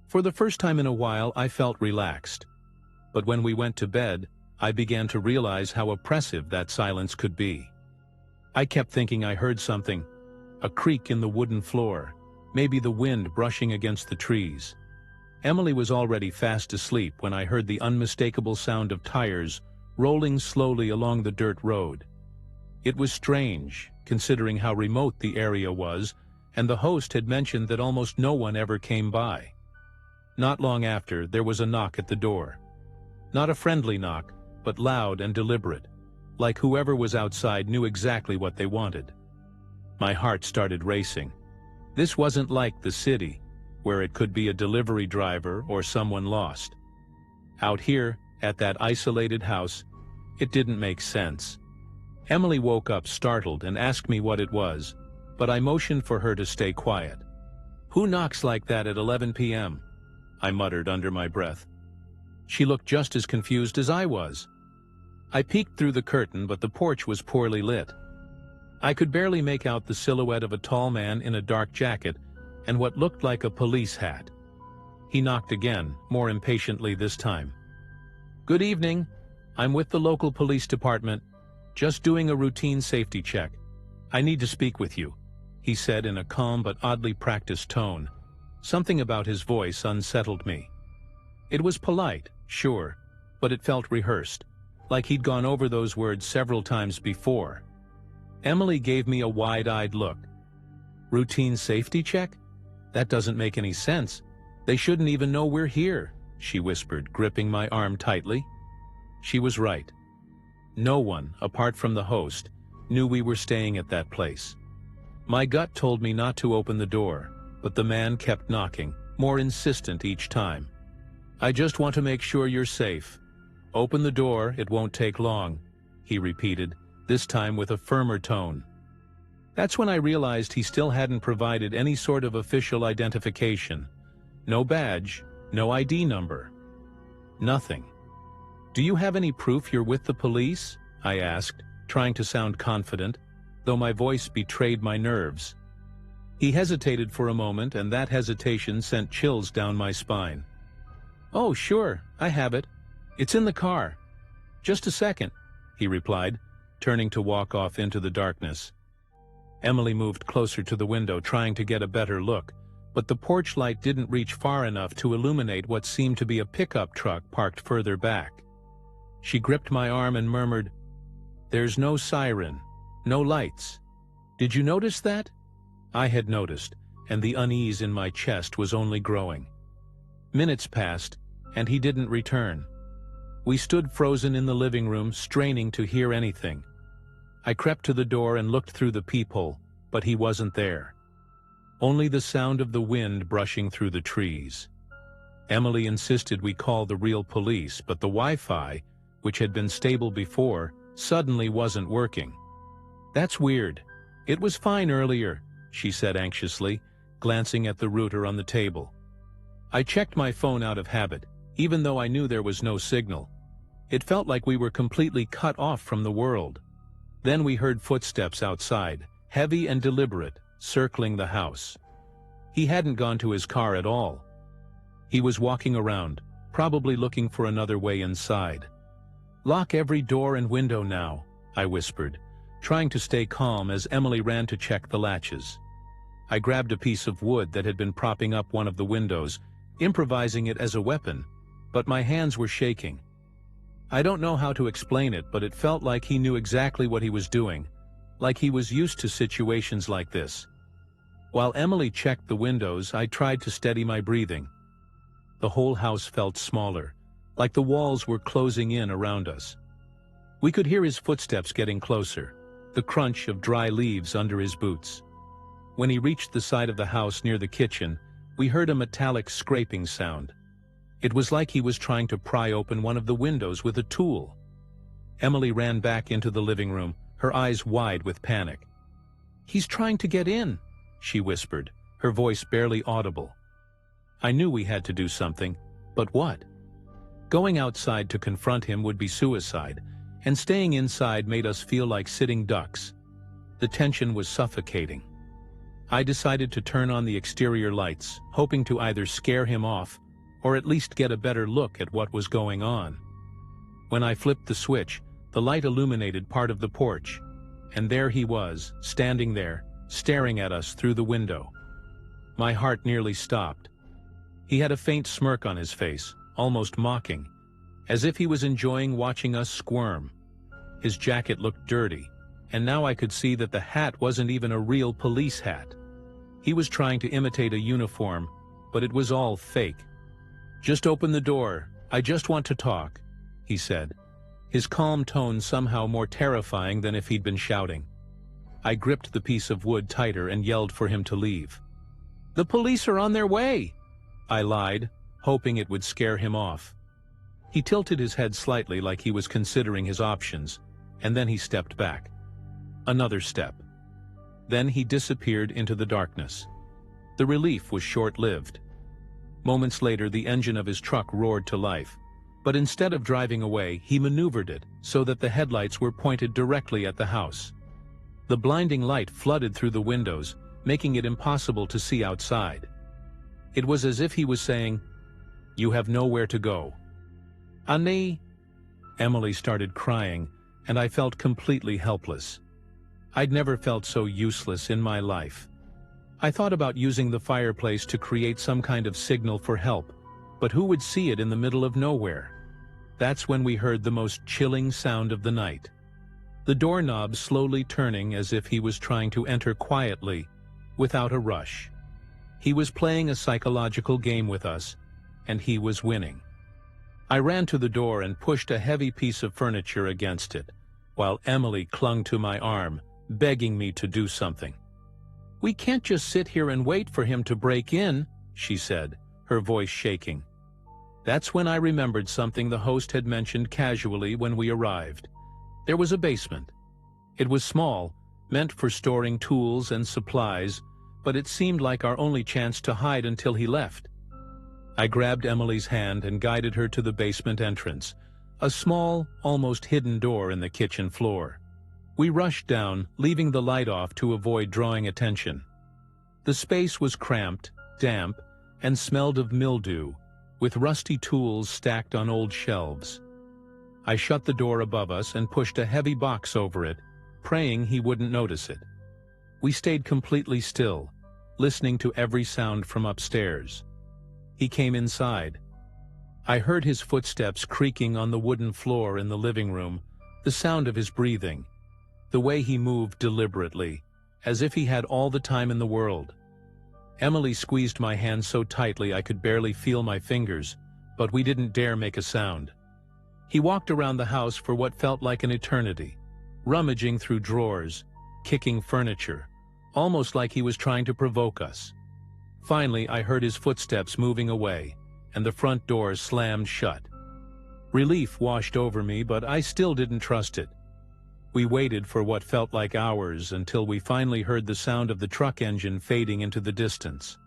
For the first time in a while, I felt relaxed. But when we went to bed, I began to realize how oppressive that silence could be. I kept thinking I heard something, a creak in the wooden floor, maybe the wind brushing against the trees. Emily was already fast asleep when I heard the unmistakable sound of tires rolling slowly along the dirt road. It was strange, considering how remote the area was, and the host had mentioned that almost no one ever came by. Not long after, there was a knock at the door. Not a friendly knock, but loud and deliberate, like whoever was outside knew exactly what they wanted. My heart started racing. This wasn't like the city, where it could be a delivery driver or someone lost. Out here, at that isolated house, it didn't make sense. Emily woke up startled and asked me what it was, but I motioned for her to stay quiet. "Who knocks like that at 11 p.m.? I muttered under my breath. She looked just as confused as I was. I peeked through the curtain, but the porch was poorly lit. I could barely make out the silhouette of a tall man in a dark jacket and what looked like a police hat. He knocked again, more impatiently this time. "Good evening," I'm with the local police department, just doing a routine safety check. I need to speak with you, he said in a calm but oddly practiced tone. Something about his voice unsettled me. It was polite, sure, but it felt rehearsed, like he'd gone over those words several times before. Emily gave me a wide-eyed look. Routine safety check? That doesn't make any sense. They shouldn't even know we're here, she whispered, gripping my arm tightly. She was right. No one, apart from the host, knew we were staying at that place. My gut told me not to open the door, but the man kept knocking, more insistent each time. I just want to make sure you're safe. Open the door, it won't take long, he repeated, this time with a firmer tone. That's when I realized he still hadn't provided any sort of official identification. No badge, no ID number. Nothing. Do you have any proof you're with the police? I asked, trying to sound confident, though my voice betrayed my nerves. He hesitated for a moment, and that hesitation sent chills down my spine. Oh, sure, I have it. It's in the car. Just a second, he replied, turning to walk off into the darkness. Emily moved closer to the window, trying to get a better look, but the porch light didn't reach far enough to illuminate what seemed to be a pickup truck parked further back. She gripped my arm and murmured, "There's no siren, no lights. Did you notice that?" I had noticed, and the unease in my chest was only growing. Minutes passed, and he didn't return. We stood frozen in the living room, straining to hear anything. I crept to the door and looked through the peephole, but he wasn't there. Only the sound of the wind brushing through the trees. Emily insisted we call the real police, but the Wi-Fi, which had been stable before, suddenly wasn't working. That's weird. It was fine earlier, she said anxiously, glancing at the router on the table. I checked my phone out of habit, even though I knew there was no signal. It felt like we were completely cut off from the world. Then we heard footsteps outside, heavy and deliberate, circling the house. He hadn't gone to his car at all. He was walking around, probably looking for another way inside. Lock every door and window now, I whispered, trying to stay calm as Emily ran to check the latches. I grabbed a piece of wood that had been propping up one of the windows, improvising it as a weapon, but my hands were shaking. I don't know how to explain it, but it felt like he knew exactly what he was doing, like he was used to situations like this. While Emily checked the windows, I tried to steady my breathing. The whole house felt smaller, like the walls were closing in around us. We could hear his footsteps getting closer, the crunch of dry leaves under his boots. When he reached the side of the house near the kitchen, we heard a metallic scraping sound. It was like he was trying to pry open one of the windows with a tool. Emily ran back into the living room, her eyes wide with panic. "He's trying to get in," she whispered, her voice barely audible. I knew we had to do something, but what? Going outside to confront him would be suicide, and staying inside made us feel like sitting ducks. The tension was suffocating. I decided to turn on the exterior lights, hoping to either scare him off or at least get a better look at what was going on. When I flipped the switch, the light illuminated part of the porch, and there he was, standing there, staring at us through the window. My heart nearly stopped. He had a faint smirk on his face, almost mocking, as if he was enjoying watching us squirm. His jacket looked dirty, and now I could see that the hat wasn't even a real police hat. He was trying to imitate a uniform, but it was all fake. "Just open the door, I just want to talk," he said, his calm tone somehow more terrifying than if he'd been shouting. I gripped the piece of wood tighter and yelled for him to leave. "The police are on their way," I lied, hoping it would scare him off. He tilted his head slightly like he was considering his options, and then he stepped back. Another step. Then he disappeared into the darkness. The relief was short-lived. Moments later, the engine of his truck roared to life, but instead of driving away, he maneuvered it so that the headlights were pointed directly at the house. The blinding light flooded through the windows, making it impossible to see outside. It was as if he was saying, "You have nowhere to go." "Annie." Emily started crying, and I felt completely helpless. I'd never felt so useless in my life. I thought about using the fireplace to create some kind of signal for help, but who would see it in the middle of nowhere? That's when we heard the most chilling sound of the night. The doorknob slowly turning as if he was trying to enter quietly, without a rush. He was playing a psychological game with us, and he was winning. I ran to the door and pushed a heavy piece of furniture against it, while Emily clung to my arm, begging me to do something. "We can't just sit here and wait for him to break in," she said, her voice shaking. That's when I remembered something the host had mentioned casually when we arrived. There was a basement. It was small, meant for storing tools and supplies, but it seemed like our only chance to hide until he left. I grabbed Emily's hand and guided her to the basement entrance, a small, almost hidden door in the kitchen floor. We rushed down, leaving the light off to avoid drawing attention. The space was cramped, damp, and smelled of mildew, with rusty tools stacked on old shelves. I shut the door above us and pushed a heavy box over it, praying he wouldn't notice it. We stayed completely still, listening to every sound from upstairs. He came inside. I heard his footsteps creaking on the wooden floor in the living room, the sound of his breathing, the way he moved deliberately, as if he had all the time in the world. Emily squeezed my hand so tightly I could barely feel my fingers, but we didn't dare make a sound. He walked around the house for what felt like an eternity, rummaging through drawers, kicking furniture, almost like he was trying to provoke us. Finally, I heard his footsteps moving away, and the front door slammed shut. Relief washed over me, but I still didn't trust it. We waited for what felt like hours until we finally heard the sound of the truck engine fading into the distance.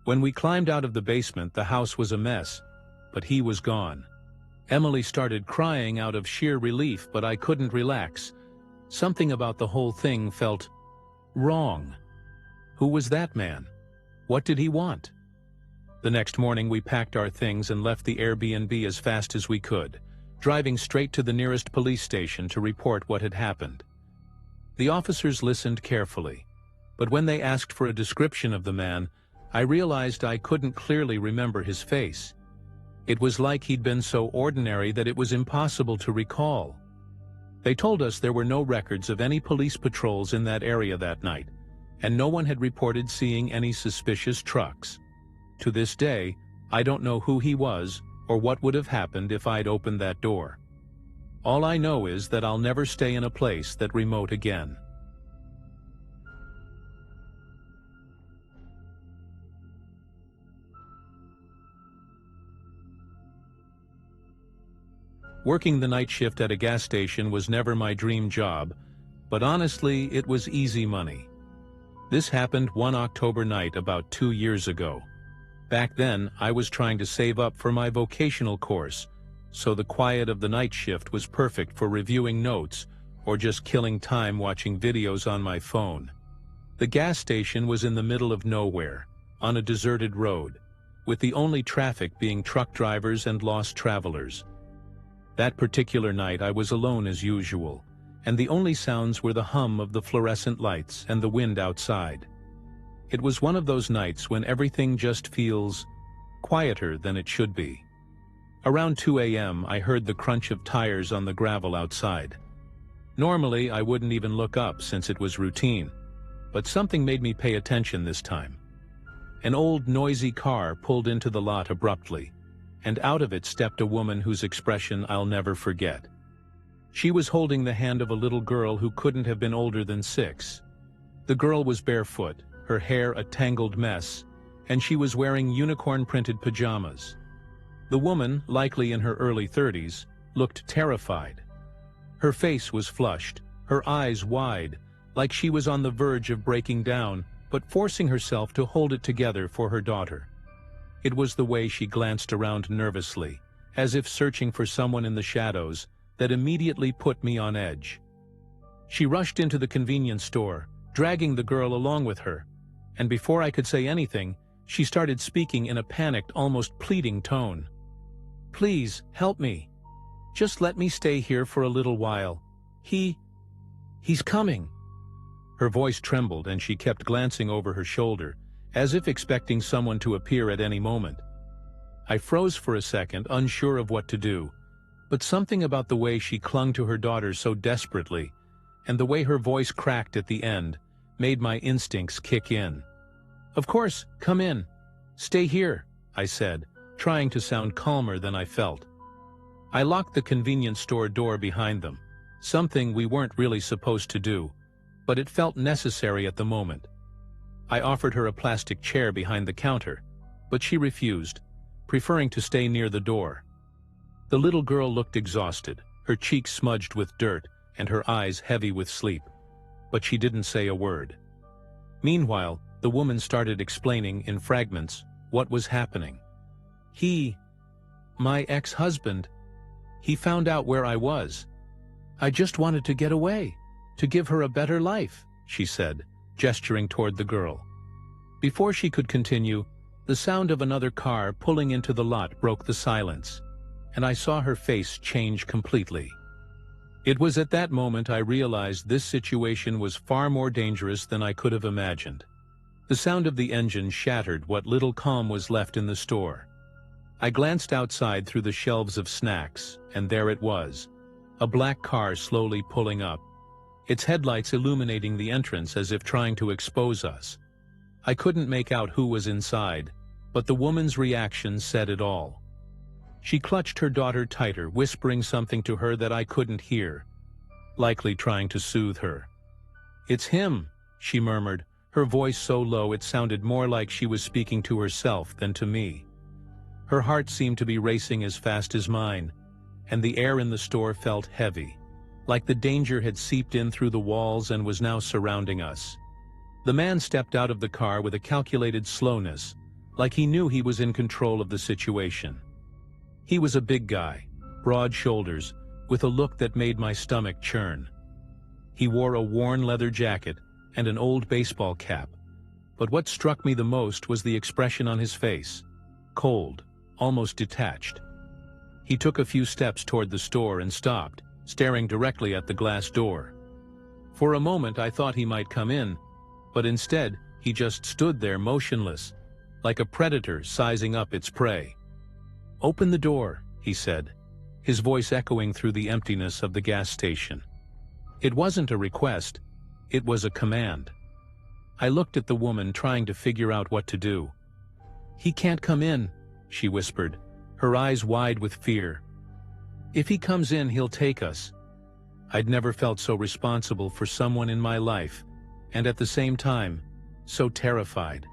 When we climbed out of the basement, the house was a mess, but he was gone. Emily started crying out of sheer relief, but I couldn't relax. Something about the whole thing felt wrong. Who was that man? What did he want? The next morning we packed our things and left the Airbnb as fast as we could, driving straight to the nearest police station to report what had happened. The officers listened carefully, but when they asked for a description of the man, I realized I couldn't clearly remember his face. It was like he'd been so ordinary that it was impossible to recall. They told us there were no records of any police patrols in that area that night, and no one had reported seeing any suspicious trucks. To this day, I don't know who he was or what would have happened if I'd opened that door. All I know is that I'll never stay in a place that remote again. Working the night shift at a gas station was never my dream job, but honestly, it was easy money. This happened one October night about 2 years ago. Back then, I was trying to save up for my vocational course, so the quiet of the night shift was perfect for reviewing notes or just killing time watching videos on my phone. The gas station was in the middle of nowhere, on a deserted road, with the only traffic being truck drivers and lost travelers. That particular night I was alone as usual, and the only sounds were the hum of the fluorescent lights and the wind outside. It was one of those nights when everything just feels quieter than it should be. Around 2 a.m. I heard the crunch of tires on the gravel outside. Normally I wouldn't even look up since it was routine, but something made me pay attention this time. An old noisy car pulled into the lot abruptly, and out of it stepped a woman whose expression I'll never forget. She was holding the hand of a little girl who couldn't have been older than 6. The girl was barefoot, her hair a tangled mess, and she was wearing unicorn-printed pajamas. The woman, likely in her early 30s, looked terrified. Her face was flushed, her eyes wide, like she was on the verge of breaking down, but forcing herself to hold it together for her daughter. It was the way she glanced around nervously, as if searching for someone in the shadows, that immediately put me on edge. She rushed into the convenience store, dragging the girl along with her, and before I could say anything, she started speaking in a panicked, almost pleading tone. "Please, help me." Just let me stay here for a little while. He's coming." Her voice trembled and she kept glancing over her shoulder, as if expecting someone to appear at any moment. I froze for a second, unsure of what to do, but something about the way she clung to her daughter so desperately, and the way her voice cracked at the end, made my instincts kick in. "Of course, come in. Stay here," I said, trying to sound calmer than I felt. I locked the convenience store door behind them, something we weren't really supposed to do, but it felt necessary at the moment. I offered her a plastic chair behind the counter, but she refused, preferring to stay near the door. The little girl looked exhausted, her cheeks smudged with dirt and her eyes heavy with sleep, but she didn't say a word. Meanwhile, the woman started explaining in fragments what was happening. My ex-husband, he found out where I was. I just wanted to get away, to give her a better life," she said, gesturing toward the girl. Before she could continue, the sound of another car pulling into the lot broke the silence, and I saw her face change completely. It was at that moment I realized this situation was far more dangerous than I could have imagined. The sound of the engine shattered what little calm was left in the store. I glanced outside through the shelves of snacks, and there it was, a black car slowly pulling up, its headlights illuminating the entrance as if trying to expose us. I couldn't make out who was inside, but the woman's reaction said it all. She clutched her daughter tighter, whispering something to her that I couldn't hear, likely trying to soothe her. "It's him," she murmured, her voice so low it sounded more like she was speaking to herself than to me. Her heart seemed to be racing as fast as mine, and the air in the store felt heavy, like the danger had seeped in through the walls and was now surrounding us. The man stepped out of the car with a calculated slowness, like he knew he was in control of the situation. He was a big guy, broad shoulders, with a look that made my stomach churn. He wore a worn leather jacket and an old baseball cap, but what struck me the most was the expression on his face, cold, almost detached. He took a few steps toward the store and stopped, staring directly at the glass door. For a moment I thought he might come in, but instead he just stood there motionless, like a predator sizing up its prey. "Open the door," he said, his voice echoing through the emptiness of the gas station. It wasn't a request, it was a command. I looked at the woman, trying to figure out what to do. "He can't come in," she whispered, her eyes wide with fear. "If he comes in, he'll take us." I'd never felt so responsible for someone in my life, and at the same time, so terrified.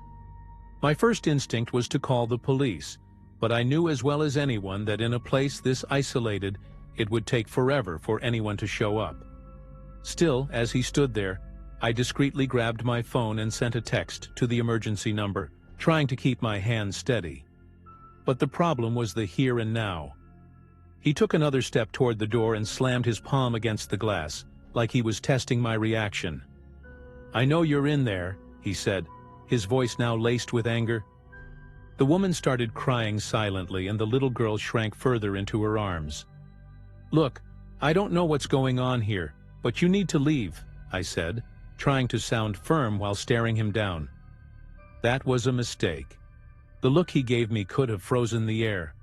My first instinct was to call the police, but I knew as well as anyone that in a place this isolated, it would take forever for anyone to show up. Still, as he stood there, I discreetly grabbed my phone and sent a text to the emergency number, trying to keep my hands steady. But the problem was the here and now. He took another step toward the door and slammed his palm against the glass, like he was testing my reaction. "I know you're in there," he said, his voice now laced with anger. The woman started crying silently, and the little girl shrank further into her arms. "Look, I don't know what's going on here, but you need to leave," I said, trying to sound firm while staring him down. That was a mistake. The look he gave me could have frozen the air.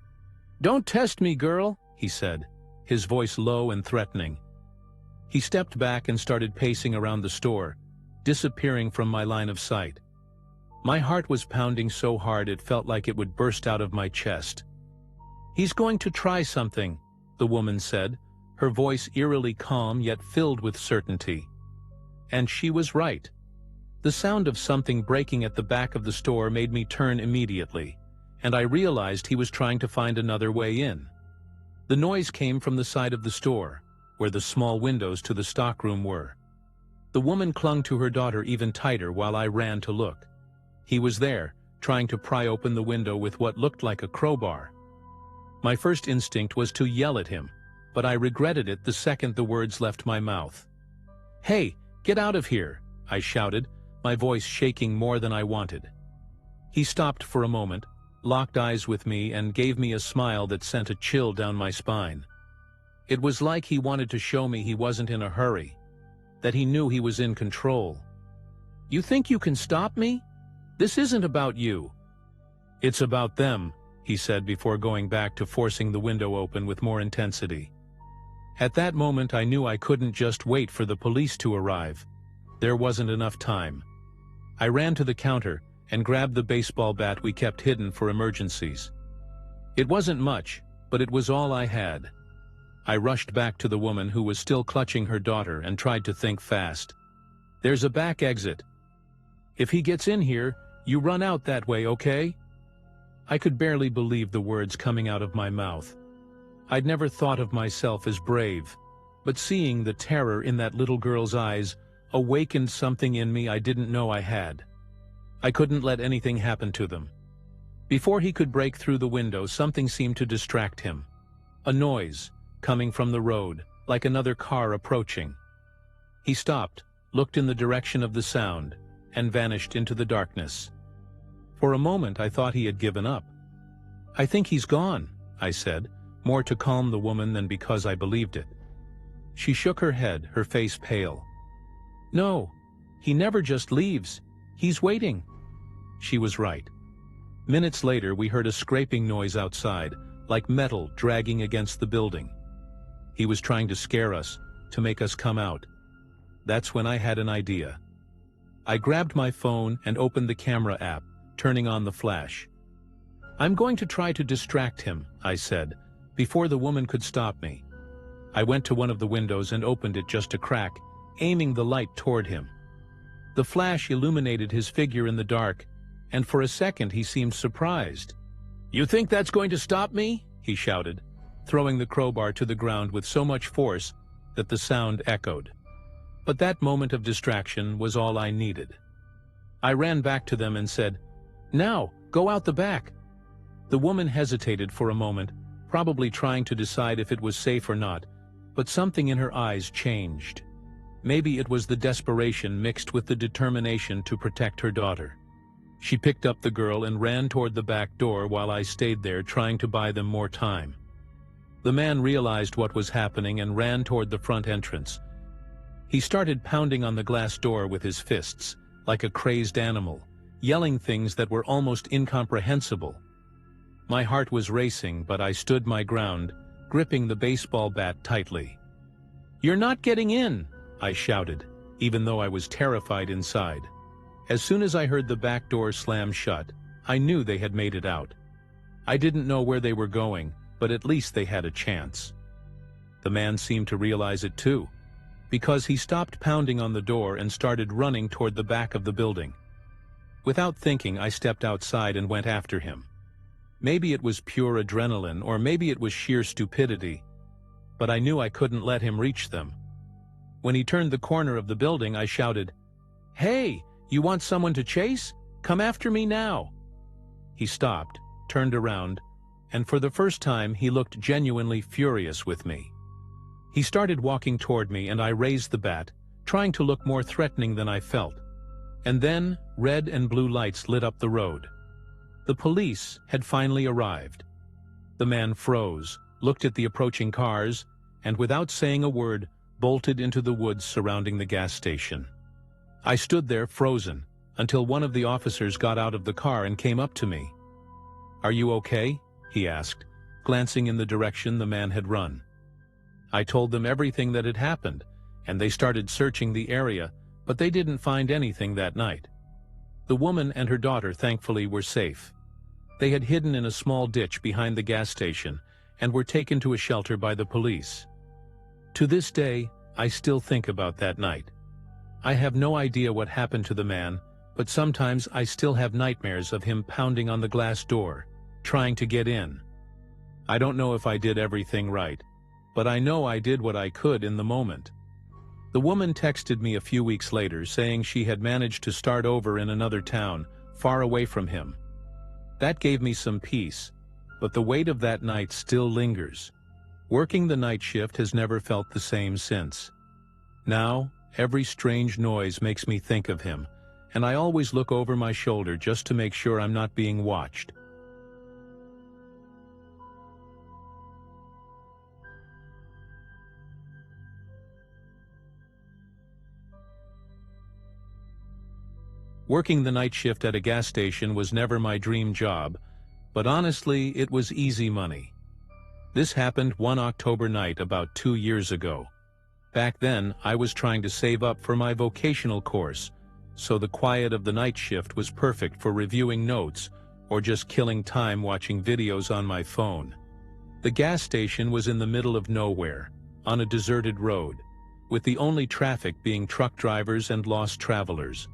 "Don't test me, girl," he said, his voice low and threatening. He stepped back and started pacing around the store, disappearing from my line of sight. My heart was pounding so hard it felt like it would burst out of my chest. "He's going to try something," the woman said, her voice eerily calm yet filled with certainty. And she was right. The sound of something breaking at the back of the store made me turn immediately, and I realized he was trying to find another way in. The noise came from the side of the store, where the small windows to the stockroom were. The woman clung to her daughter even tighter while I ran to look. He was there, trying to pry open the window with what looked like a crowbar. My first instinct was to yell at him, but I regretted it the second the words left my mouth. "Hey, get out of here," I shouted, my voice shaking more than I wanted. He stopped for a moment, locked eyes with me, and gave me a smile that sent a chill down my spine. It was like he wanted to show me he wasn't in a hurry, that he knew he was in control. "You think you can stop me? This isn't about you." "It's about them," he said before going back to forcing the window open with more intensity. At that moment I knew I couldn't just wait for the police to arrive. There wasn't enough time. I ran to the counter and grabbed the baseball bat we kept hidden for emergencies. It wasn't much, but it was all I had. I rushed back to the woman who was still clutching her daughter and tried to think fast. "There's a back exit. If he gets in here, you run out that way, okay?" I could barely believe the words coming out of my mouth. I'd never thought of myself as brave, but seeing the terror in that little girl's eyes awakened something in me I didn't know I had. I couldn't let anything happen to them. Before he could break through the window, something seemed to distract him. A noise, coming from the road, like another car approaching. He stopped, looked in the direction of the sound, and vanished into the darkness. For a moment I thought he had given up. "I think he's gone," I said, more to calm the woman than because I believed it. She shook her head, her face pale. "No, he never just leaves. He's waiting." She was right. Minutes later we heard a scraping noise outside, like metal dragging against the building. He was trying to scare us, to make us come out. That's when I had an idea. I grabbed my phone and opened the camera app, turning on the flash. "I'm going to try to distract him," I said, before the woman could stop me. I went to one of the windows and opened it just a crack, aiming the light toward him. The flash illuminated his figure in the dark, and for a second he seemed surprised. "You think that's going to stop me?" he shouted, throwing the crowbar to the ground with so much force that the sound echoed. But that moment of distraction was all I needed. I ran back to them and said, "Now, go out the back." The woman hesitated for a moment, probably trying to decide if it was safe or not, but something in her eyes changed. Maybe it was the desperation mixed with the determination to protect her daughter. She picked up the girl and ran toward the back door while I stayed there trying to buy them more time. The man realized what was happening and ran toward the front entrance. He started pounding on the glass door with his fists, like a crazed animal, yelling things that were almost incomprehensible. My heart was racing, but I stood my ground, gripping the baseball bat tightly. "You're not getting in!" I shouted, even though I was terrified inside. As soon as I heard the back door slam shut, I knew they had made it out. I didn't know where they were going, but at least they had a chance. The man seemed to realize it too, because he stopped pounding on the door and started running toward the back of the building. Without thinking, I stepped outside and went after him. Maybe it was pure adrenaline, or maybe it was sheer stupidity, but I knew I couldn't let him reach them. When he turned the corner of the building, I shouted, "Hey, you want someone to chase? Come after me now." He stopped, turned around, and for the first time he looked genuinely furious with me. He started walking toward me and I raised the bat, trying to look more threatening than I felt. And then red and blue lights lit up the road. The police had finally arrived. The man froze, looked at the approaching cars, and without saying a word, bolted into the woods surrounding the gas station. I stood there frozen, until one of the officers got out of the car and came up to me. "Are you okay?" he asked, glancing in the direction the man had run. I told them everything that had happened, and they started searching the area, but they didn't find anything that night. The woman and her daughter thankfully were safe. They had hidden in a small ditch behind the gas station and were taken to a shelter by the police. To this day, I still think about that night. I have no idea what happened to the man, but sometimes I still have nightmares of him pounding on the glass door, trying to get in. I don't know if I did everything right, but I know I did what I could in the moment. The woman texted me a few weeks later saying she had managed to start over in another town, far away from him. That gave me some peace, but the weight of that night still lingers. Working the night shift has never felt the same since. Now, every strange noise makes me think of him, and I always look over my shoulder just to make sure I'm not being watched. Working the night shift at a gas station was never my dream job, but honestly, it was easy money. This happened one October night about 2 years ago. Back then, I was trying to save up for my vocational course, so the quiet of the night shift was perfect for reviewing notes or just killing time watching videos on my phone. The gas station was in the middle of nowhere, on a deserted road, with the only traffic being truck drivers and lost travelers.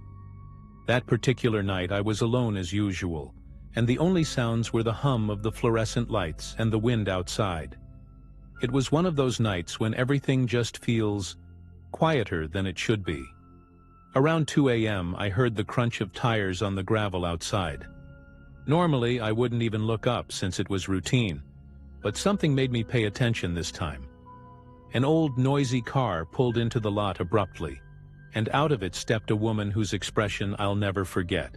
That particular night I was alone as usual, and the only sounds were the hum of the fluorescent lights and the wind outside. It was one of those nights when everything just feels quieter than it should be. Around 2 a.m. I heard the crunch of tires on the gravel outside. Normally I wouldn't even look up since it was routine, but something made me pay attention this time. An old noisy car pulled into the lot abruptly, and out of it stepped a woman whose expression I'll never forget.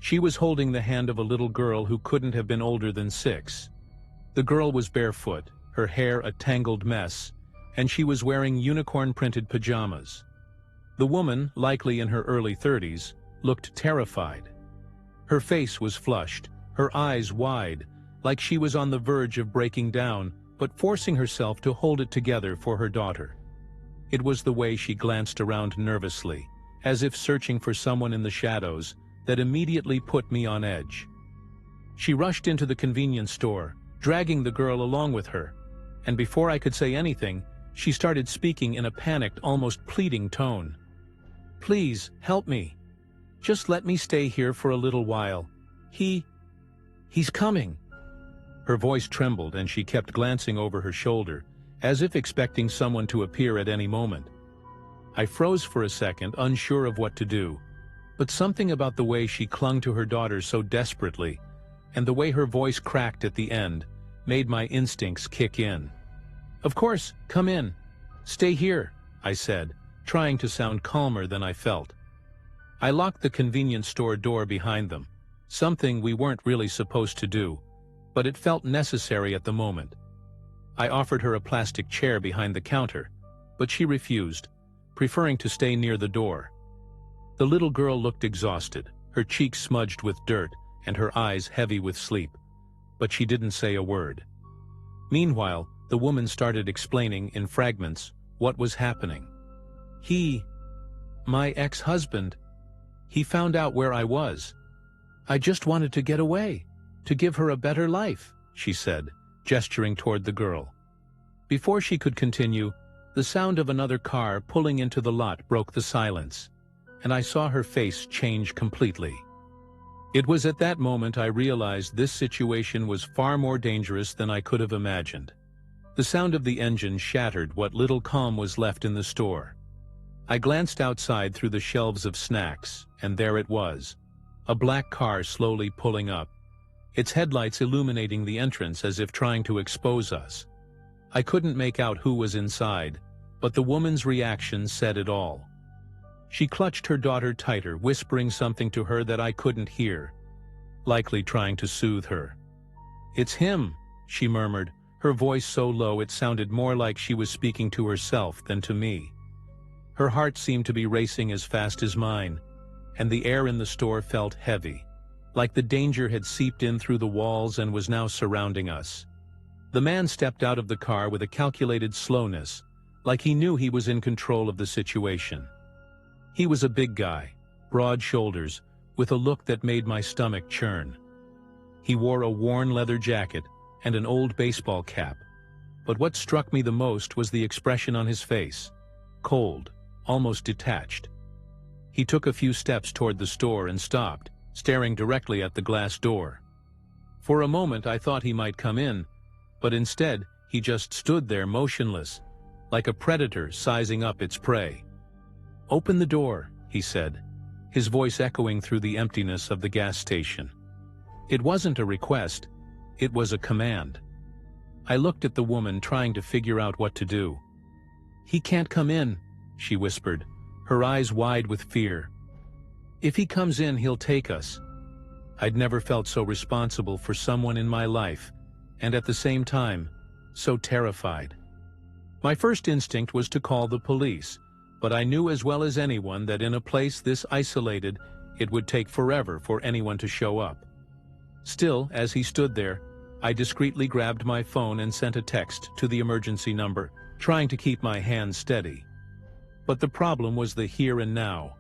She was holding the hand of a little girl who couldn't have been older than 6. The girl was barefoot, her hair a tangled mess, and she was wearing unicorn-printed pajamas. The woman, likely in her early 30s, looked terrified. Her face was flushed, her eyes wide, like she was on the verge of breaking down, but forcing herself to hold it together for her daughter. It was the way she glanced around nervously, as if searching for someone in the shadows, that immediately put me on edge. She rushed into the convenience store, dragging the girl along with her, and before I could say anything, she started speaking in a panicked, almost pleading tone. "Please, help me. Just let me stay here for a little while. He's coming." Her voice trembled and she kept glancing over her shoulder, as if expecting someone to appear at any moment. I froze for a second, unsure of what to do, but something about the way she clung to her daughter so desperately, and the way her voice cracked at the end, made my instincts kick in. "Of course, come in. Stay here," I said, trying to sound calmer than I felt. I locked the convenience store door behind them, something we weren't really supposed to do, but it felt necessary at the moment. I offered her a plastic chair behind the counter, but she refused, preferring to stay near the door. The little girl looked exhausted, her cheeks smudged with dirt and her eyes heavy with sleep, but she didn't say a word. Meanwhile, the woman started explaining in fragments what was happening. My ex-husband, he found out where I was. I just wanted to get away, to give her a better life," she said, gesturing toward the girl. Before she could continue, the sound of another car pulling into the lot broke the silence, and I saw her face change completely. It was at that moment I realized this situation was far more dangerous than I could have imagined. The sound of the engine shattered what little calm was left in the store. I glanced outside through the shelves of snacks, and there it was, a black car slowly pulling up, its headlights illuminating the entrance as if trying to expose us. I couldn't make out who was inside, but the woman's reaction said it all. She clutched her daughter tighter, whispering something to her that I couldn't hear, likely trying to soothe her. "It's him," she murmured, her voice so low it sounded more like she was speaking to herself than to me. Her heart seemed to be racing as fast as mine, and the air in the store felt heavy, like the danger had seeped in through the walls and was now surrounding us. The man stepped out of the car with a calculated slowness, like he knew he was in control of the situation. He was a big guy, broad shoulders, with a look that made my stomach churn. He wore a worn leather jacket and an old baseball cap, but what struck me the most was the expression on his face, cold, almost detached. He took a few steps toward the store and stopped, staring directly at the glass door. For a moment I thought he might come in, but instead he just stood there motionless, like a predator sizing up its prey. "Open the door," he said, his voice echoing through the emptiness of the gas station. It wasn't a request, it was a command. I looked at the woman, trying to figure out what to do. "He can't come in," she whispered, her eyes wide with fear. "If he comes in, he'll take us." I'd never felt so responsible for someone in my life, and at the same time, so terrified. My first instinct was to call the police, but I knew as well as anyone that in a place this isolated, It would take forever for anyone to show up. Still, as he stood there, I discreetly grabbed my phone and sent a text to the emergency number, trying to keep my hands steady. But the problem was the here and now.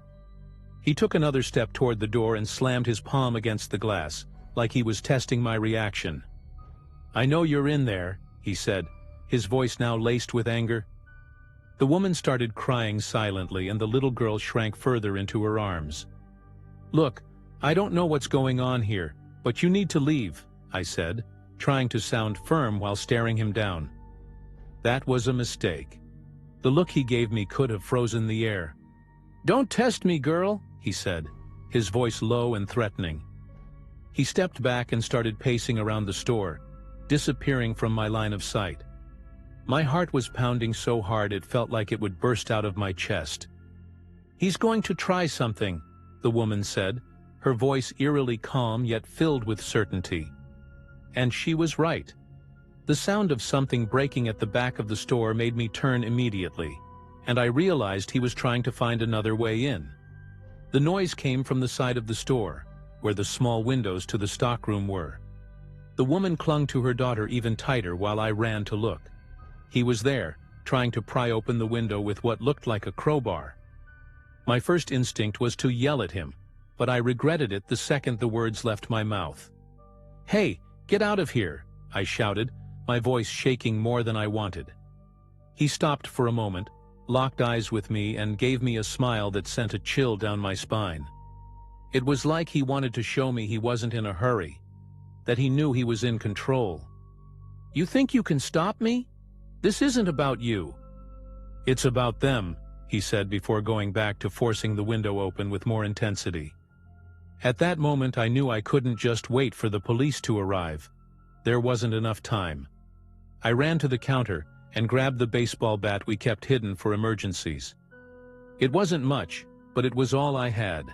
He took another step toward the door and slammed his palm against the glass, like he was testing my reaction. "I know you're in there," he said, his voice now laced with anger. The woman started crying silently, and the little girl shrank further into her arms. "Look, I don't know what's going on here, but you need to leave," I said, trying to sound firm while staring him down. That was a mistake. The look he gave me could have frozen the air. "Don't test me, girl," he said, his voice low and threatening. He stepped back and started pacing around the store, disappearing from my line of sight. My heart was pounding so hard it felt like it would burst out of my chest. "He's going to try something," the woman said, her voice eerily calm yet filled with certainty. And she was right. The sound of something breaking at the back of the store made me turn immediately, and I realized he was trying to find another way in. The noise came from the side of the store, where the small windows to the stockroom were. The woman clung to her daughter even tighter while I ran to look. He was there, trying to pry open the window with what looked like a crowbar. My first instinct was to yell at him, but I regretted it the second the words left my mouth. "Hey, get out of here!" I shouted, my voice shaking more than I wanted. He stopped for a moment, locked eyes with me, and gave me a smile that sent a chill down my spine. It was like he wanted to show me he wasn't in a hurry, that he knew he was in control. "You think you can stop me? This isn't about you." "It's about them," he said before going back to forcing the window open with more intensity. At that moment I knew I couldn't just wait for the police to arrive. There wasn't enough time. I ran to the counter and grabbed the baseball bat we kept hidden for emergencies. It wasn't much, but it was all I had.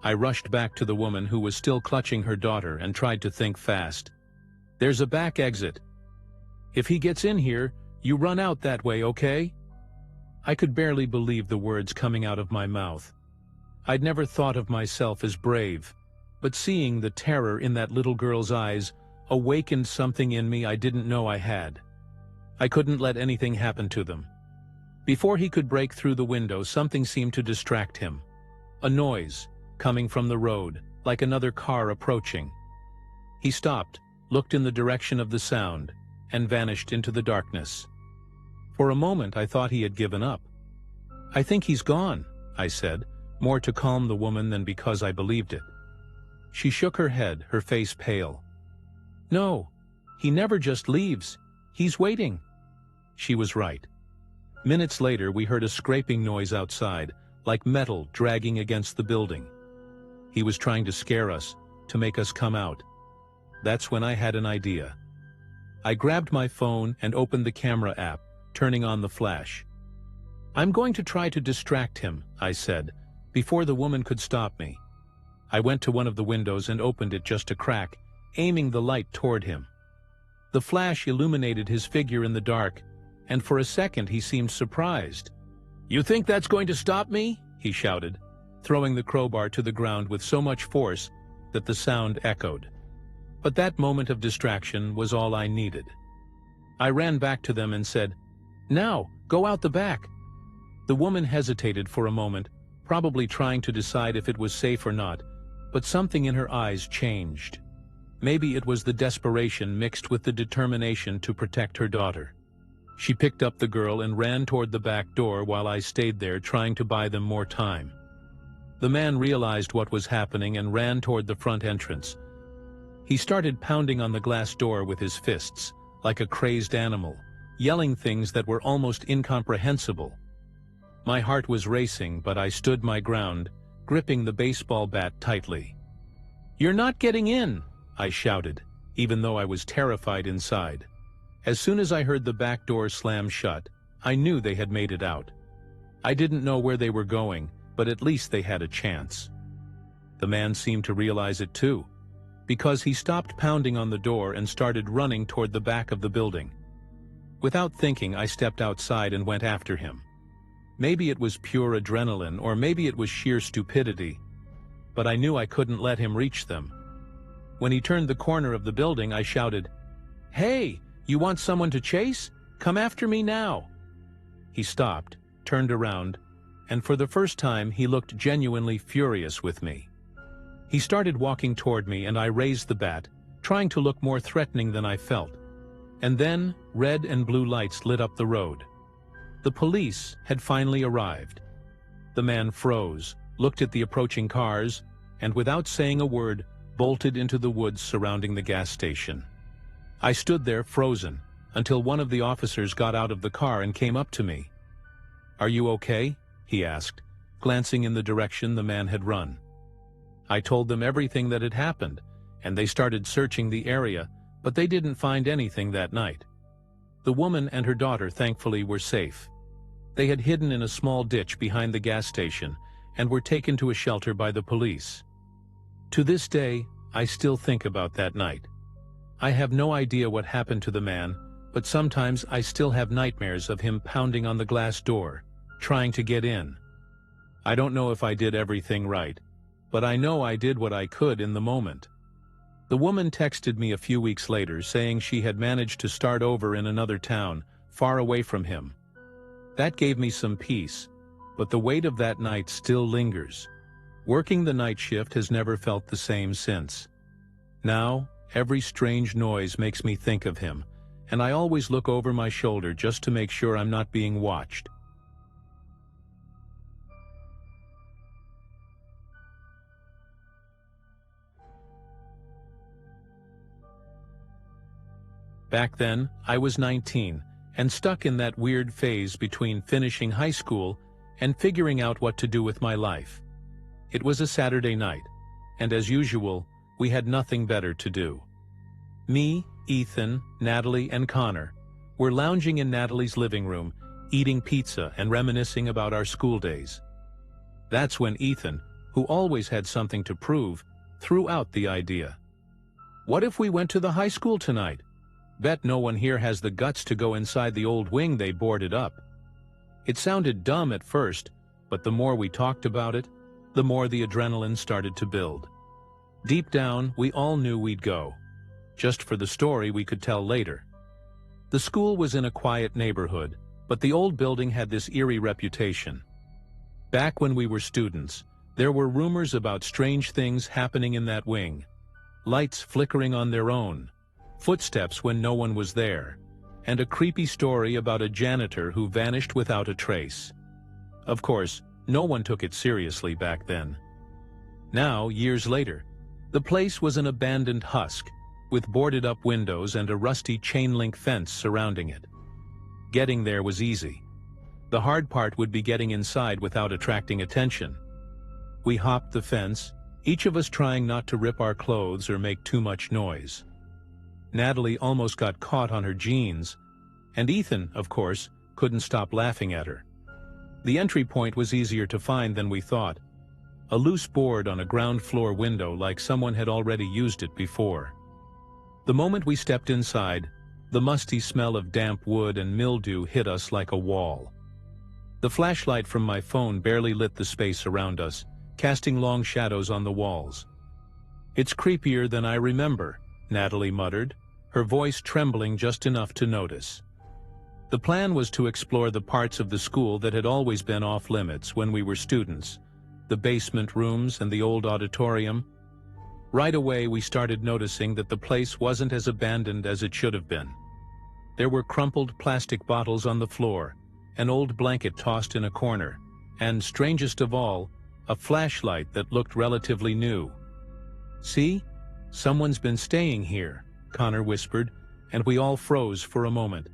I rushed back to the woman who was still clutching her daughter and tried to think fast. "There's a back exit. If he gets in here, you run out that way, okay?" I could barely believe the words coming out of my mouth. I'd never thought of myself as brave, but seeing the terror in that little girl's eyes awakened something in me I didn't know I had. I couldn't let anything happen to them. Before he could break through the window, something seemed to distract him. A noise, coming from the road, like another car approaching. He stopped, looked in the direction of the sound, and vanished into the darkness. For a moment I thought he had given up. "I think he's gone," I said, more to calm the woman than because I believed it. She shook her head, her face pale. "No, he never just leaves. He's waiting." She was right. Minutes later we heard a scraping noise outside, like metal dragging against the building. He was trying to scare us, to make us come out. That's when I had an idea. I grabbed my phone and opened the camera app, turning on the flash. "I'm going to try to distract him," I said, before the woman could stop me. I went to one of the windows and opened it just a crack, aiming the light toward him. The flash illuminated his figure in the dark, and for a second he seemed surprised. "You think that's going to stop me?" he shouted, throwing the crowbar to the ground with so much force that the sound echoed. But that moment of distraction was all I needed. I ran back to them and said, "Now, go out the back." The woman hesitated for a moment, probably trying to decide if it was safe or not, but something in her eyes changed. Maybe it was the desperation mixed with the determination to protect her daughter. She picked up the girl and ran toward the back door while I stayed there trying to buy them more time. The man realized what was happening and ran toward the front entrance. He started pounding on the glass door with his fists, like a crazed animal, yelling things that were almost incomprehensible. My heart was racing, but I stood my ground, gripping the baseball bat tightly. "You're not getting in!" I shouted, even though I was terrified inside. As soon as I heard the back door slam shut, I knew they had made it out. I didn't know where they were going, but at least they had a chance. The man seemed to realize it too, because he stopped pounding on the door and started running toward the back of the building. Without thinking, I stepped outside and went after him. Maybe it was pure adrenaline, or maybe it was sheer stupidity, but I knew I couldn't let him reach them. When he turned the corner of the building, I shouted, "Hey, you want someone to chase? Come after me now." He stopped, turned around, and for the first time he looked genuinely furious with me. He started walking toward me and I raised the bat, trying to look more threatening than I felt. And then red and blue lights lit up the road. The police had finally arrived. The man froze, looked at the approaching cars, and without saying a word, bolted into the woods surrounding the gas station. I stood there frozen until one of the officers got out of the car and came up to me. "Are you okay?" he asked, glancing in the direction the man had run. I told them everything that had happened, and they started searching the area, but they didn't find anything that night. The woman and her daughter thankfully were safe. They had hidden in a small ditch behind the gas station and were taken to a shelter by the police. To this day, I still think about that night. I have no idea what happened to the man, but sometimes I still have nightmares of him pounding on the glass door, trying to get in. I don't know if I did everything right, but I know I did what I could in the moment. The woman texted me a few weeks later saying she had managed to start over in another town, far away from him. That gave me some peace, but the weight of that night still lingers. Working the night shift has never felt the same since. Now, every strange noise makes me think of him, and I always look over my shoulder just to make sure I'm not being watched. Back then, I was 19, and stuck in that weird phase between finishing high school and figuring out what to do with my life. It was a Saturday night, and as usual, we had nothing better to do. Me, Ethan, Natalie, and Connor were lounging in Natalie's living room, eating pizza and reminiscing about our school days. That's when Ethan, who always had something to prove, threw out the idea. "What if we went to the high school tonight? Bet no one here has the guts to go inside the old wing they boarded up." It sounded dumb at first, but the more we talked about it, the more the adrenaline started to build. Deep down, we all knew we'd go, just for the story we could tell later. The school was in a quiet neighborhood, but the old building had this eerie reputation. Back when we were students, there were rumors about strange things happening in that wing. Lights flickering on their own, footsteps when no one was there, and a creepy story about a janitor who vanished without a trace. Of course, no one took it seriously back then. Now, years later, the place was an abandoned husk, with boarded-up windows and a rusty chain-link fence surrounding it. Getting there was easy. The hard part would be getting inside without attracting attention. We hopped the fence, each of us trying not to rip our clothes or make too much noise. Natalie almost got caught on her jeans, and Ethan, of course, couldn't stop laughing at her. The entry point was easier to find than we thought. A loose board on a ground floor window like someone had already used it before. The moment we stepped inside, the musty smell of damp wood and mildew hit us like a wall. The flashlight from my phone barely lit the space around us, casting long shadows on the walls. "It's creepier than I remember," Natalie muttered, her voice trembling just enough to notice. The plan was to explore the parts of the school that had always been off-limits when we were students, the basement rooms and the old auditorium. Right away we started noticing that the place wasn't as abandoned as it should have been. There were crumpled plastic bottles on the floor, an old blanket tossed in a corner, and, strangest of all, a flashlight that looked relatively new. "See? Someone's been staying here," Connor whispered, and we all froze for a moment.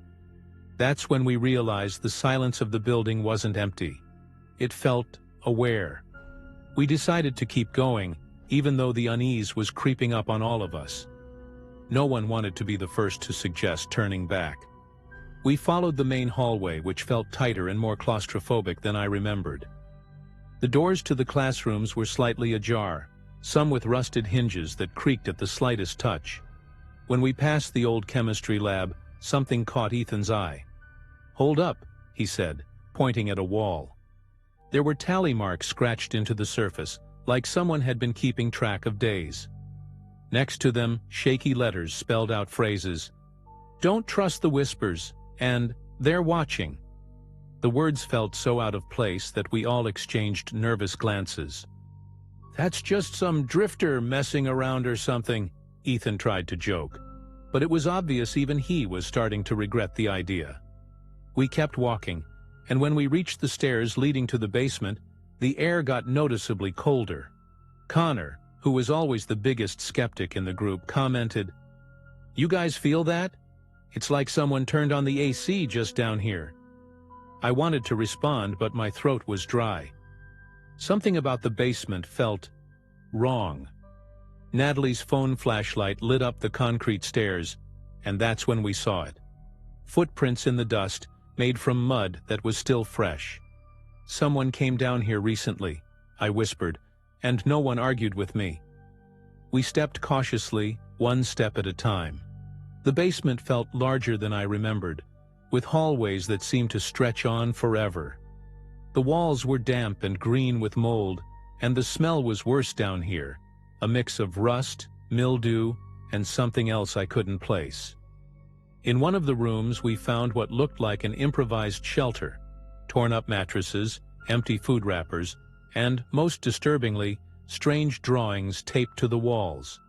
That's when we realized the silence of the building wasn't empty. It felt aware. We decided to keep going, even though the unease was creeping up on all of us. No one wanted to be the first to suggest turning back. We followed the main hallway, which felt tighter and more claustrophobic than I remembered. The doors to the classrooms were slightly ajar, some with rusted hinges that creaked at the slightest touch. When we passed the old chemistry lab, something caught Ethan's eye. "Hold up," he said, pointing at a wall. There were tally marks scratched into the surface, like someone had been keeping track of days. Next to them, shaky letters spelled out phrases, "Don't trust the whispers," and "They're watching." The words felt so out of place that we all exchanged nervous glances. "That's just some drifter messing around or something," Ethan tried to joke, but it was obvious even he was starting to regret the idea. We kept walking, and when we reached the stairs leading to the basement, the air got noticeably colder. Connor, who was always the biggest skeptic in the group, commented, "You guys feel that? It's like someone turned on the AC just down here." I wanted to respond, but my throat was dry. Something about the basement felt wrong. Natalie's phone flashlight lit up the concrete stairs, and that's when we saw it. Footprints in the dust, made from mud that was still fresh. "Someone came down here recently," I whispered, and no one argued with me. We stepped cautiously, one step at a time. The basement felt larger than I remembered, with hallways that seemed to stretch on forever. The walls were damp and green with mold, and the smell was worse down here, a mix of rust, mildew, and something else I couldn't place. In one of the rooms we found what looked like an improvised shelter, torn-up mattresses, empty food wrappers, and, most disturbingly, strange drawings taped to the walls.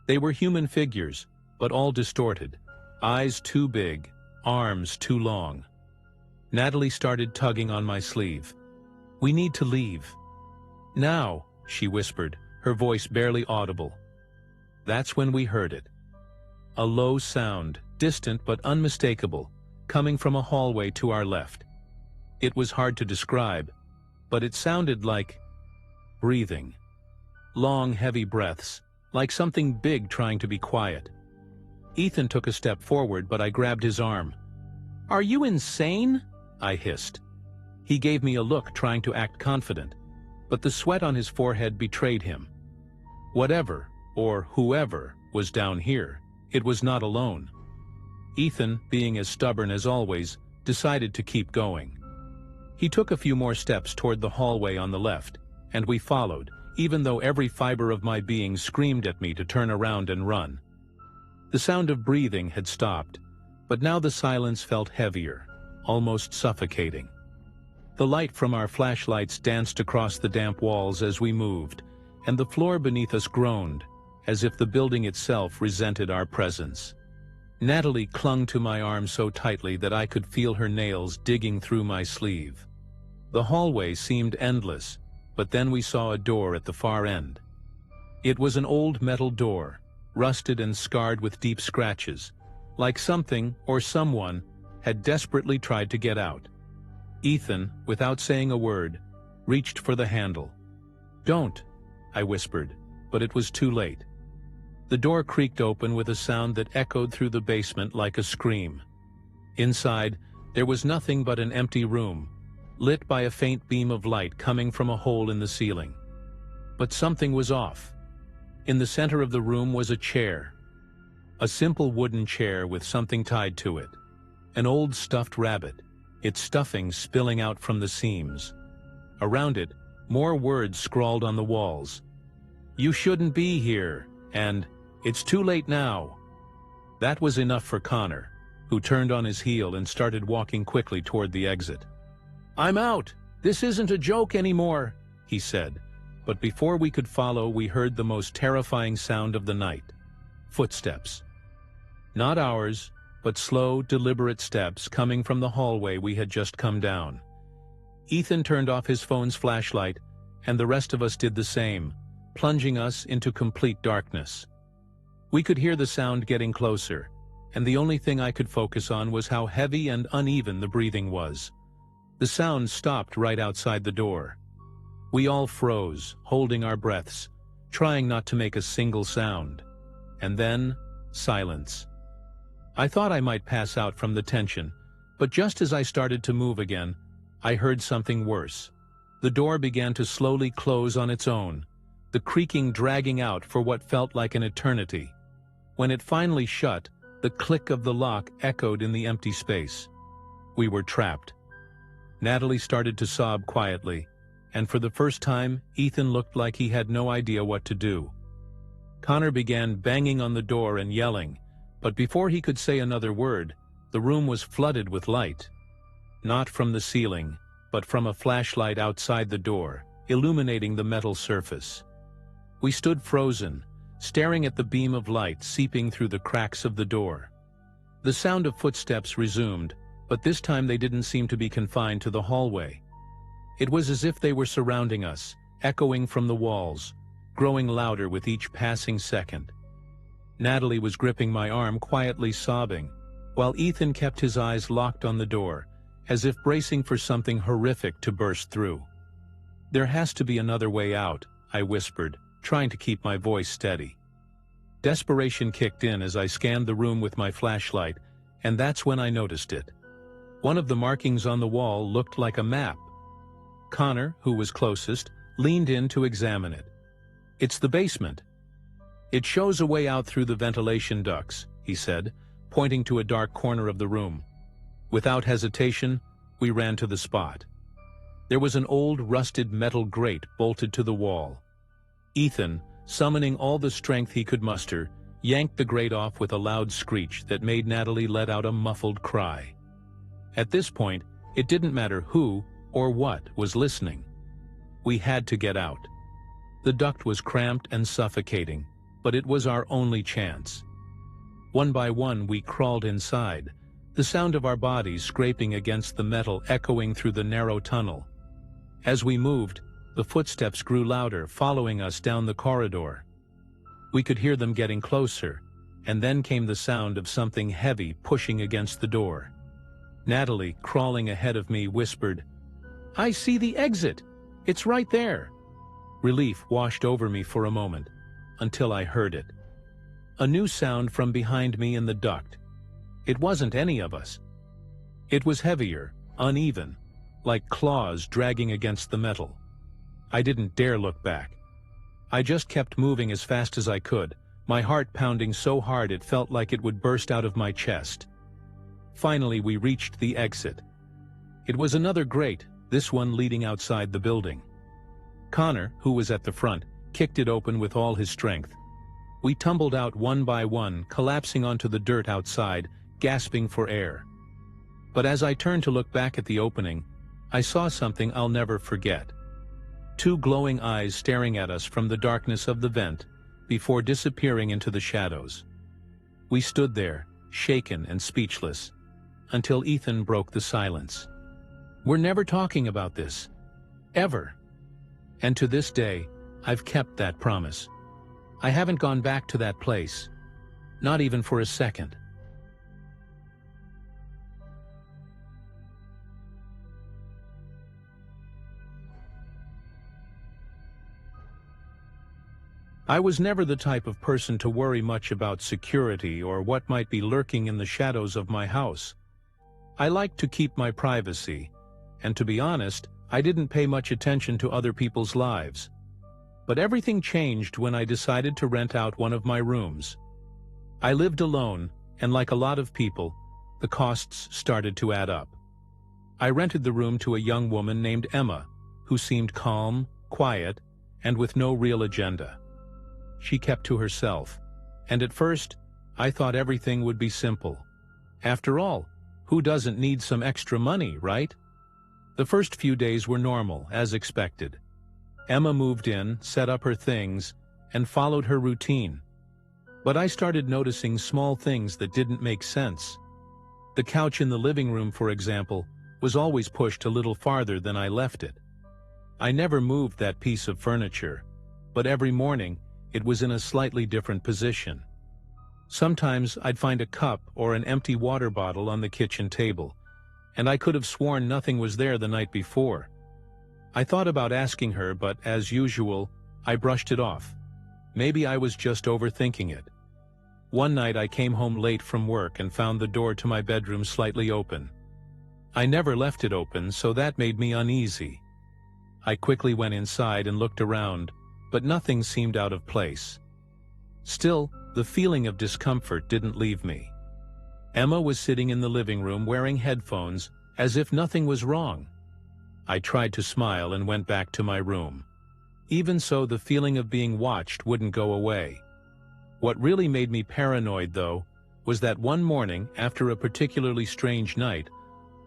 They were human figures, but all distorted, eyes too big, arms too long. Natalie started tugging on my sleeve. "We need to leave." "Now," she whispered, her voice barely audible. That's when we heard it. A low sound, distant but unmistakable, coming from a hallway to our left. It was hard to describe, but it sounded like breathing. Long, heavy breaths, like something big trying to be quiet. Ethan took a step forward, but I grabbed his arm. "Are you insane?" I hissed. He gave me a look, trying to act confident, but the sweat on his forehead betrayed him. Whatever, or whoever, was down here, it was not alone. Ethan, being as stubborn as always, decided to keep going. He took a few more steps toward the hallway on the left, and we followed, even though every fiber of my being screamed at me to turn around and run. The sound of breathing had stopped, but now the silence felt heavier, almost suffocating. The light from our flashlights danced across the damp walls as we moved, and the floor beneath us groaned, as if the building itself resented our presence. Natalie clung to my arm so tightly that I could feel her nails digging through my sleeve. The hallway seemed endless, but then we saw a door at the far end. It was an old metal door, rusted and scarred with deep scratches, like something or someone had desperately tried to get out. Ethan, without saying a word, reached for the handle. "Don't," I whispered, but it was too late. The door creaked open with a sound that echoed through the basement like a scream. Inside, there was nothing but an empty room, lit by a faint beam of light coming from a hole in the ceiling. But something was off. In the center of the room was a chair. A simple wooden chair with something tied to it. An old stuffed rabbit, its stuffing spilling out from the seams. Around it, more words scrawled on the walls. "You shouldn't be here," and "It's too late now." That was enough for Connor, who turned on his heel and started walking quickly toward the exit. "I'm out! This isn't a joke anymore," he said, but before we could follow, we heard the most terrifying sound of the night. Footsteps. Not ours, but slow, deliberate steps coming from the hallway we had just come down. Ethan turned off his phone's flashlight, and the rest of us did the same, plunging us into complete darkness. We could hear the sound getting closer, and the only thing I could focus on was how heavy and uneven the breathing was. The sound stopped right outside the door. We all froze, holding our breaths, trying not to make a single sound. And then, silence. I thought I might pass out from the tension, but just as I started to move again, I heard something worse. The door began to slowly close on its own, the creaking dragging out for what felt like an eternity. When it finally shut, the click of the lock echoed in the empty space. We were trapped. Natalie started to sob quietly, and for the first time, Ethan looked like he had no idea what to do. Connor began banging on the door and yelling, but before he could say another word, the room was flooded with light. Not from the ceiling, but from a flashlight outside the door, illuminating the metal surface. We stood frozen, staring at the beam of light seeping through the cracks of the door. The sound of footsteps resumed, but this time they didn't seem to be confined to the hallway. It was as if they were surrounding us, echoing from the walls, growing louder with each passing second. Natalie was gripping my arm, quietly sobbing, while Ethan kept his eyes locked on the door, as if bracing for something horrific to burst through. "There has to be another way out," I whispered, trying to keep my voice steady. Desperation kicked in as I scanned the room with my flashlight, and that's when I noticed it. One of the markings on the wall looked like a map. Connor, who was closest, leaned in to examine it. "It's the basement. It shows a way out through the ventilation ducts," he said, pointing to a dark corner of the room. Without hesitation, we ran to the spot. There was an old, rusted metal grate bolted to the wall. Ethan, summoning all the strength he could muster, yanked the grate off with a loud screech that made Natalie let out a muffled cry. At this point, it didn't matter who or what was listening. We had to get out. The duct was cramped and suffocating, but it was our only chance. One by one, we crawled inside, the sound of our bodies scraping against the metal echoing through the narrow tunnel. As we moved, the footsteps grew louder, following us down the corridor. We could hear them getting closer, and then came the sound of something heavy pushing against the door. Natalie, crawling ahead of me, whispered, "I see the exit! It's right there!" Relief washed over me for a moment, until I heard it. A new sound from behind me in the duct. It wasn't any of us. It was heavier, uneven, like claws dragging against the metal. I didn't dare look back. I just kept moving as fast as I could, my heart pounding so hard it felt like it would burst out of my chest. Finally, we reached the exit. It was another grate, this one leading outside the building. Connor, who was at the front, kicked it open with all his strength. We tumbled out one by one, collapsing onto the dirt outside, gasping for air. But as I turned to look back at the opening, I saw something I'll never forget. Two glowing eyes staring at us from the darkness of the vent, before disappearing into the shadows. We stood there, shaken and speechless, until Ethan broke the silence. "We're never talking about this. Ever." And to this day, I've kept that promise. I haven't gone back to that place. Not even for a second. I was never the type of person to worry much about security or what might be lurking in the shadows of my house. I liked to keep my privacy, and to be honest, I didn't pay much attention to other people's lives. But everything changed when I decided to rent out one of my rooms. I lived alone, and like a lot of people, the costs started to add up. I rented the room to a young woman named Emma, who seemed calm, quiet, and with no real agenda. She kept to herself, and at first, I thought everything would be simple. After all, who doesn't need some extra money, right? The first few days were normal, as expected. Emma moved in, set up her things, and followed her routine. But I started noticing small things that didn't make sense. The couch in the living room, for example, was always pushed a little farther than I left it. I never moved that piece of furniture, but every morning, it was in a slightly different position. Sometimes I'd find a cup or an empty water bottle on the kitchen table, and I could have sworn nothing was there the night before. I thought about asking her, but as usual, I brushed it off. Maybe I was just overthinking it. One night I came home late from work and found the door to my bedroom slightly open. I never left it open, so that made me uneasy. I quickly went inside and looked around, but nothing seemed out of place. Still, the feeling of discomfort didn't leave me. Emma was sitting in the living room wearing headphones, as if nothing was wrong. I tried to smile and went back to my room. Even so, the feeling of being watched wouldn't go away. What really made me paranoid, though, was that one morning, after a particularly strange night,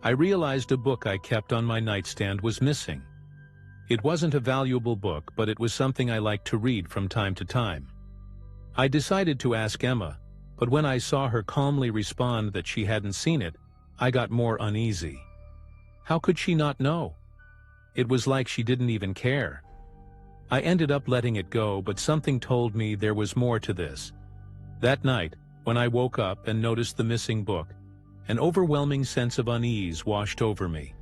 I realized a book I kept on my nightstand was missing. It wasn't a valuable book, but it was something I liked to read from time to time. I decided to ask Emma, but when I saw her calmly respond that she hadn't seen it, I got more uneasy. How could she not know? It was like she didn't even care. I ended up letting it go, but something told me there was more to this. That night, when I woke up and noticed the missing book, an overwhelming sense of unease washed over me.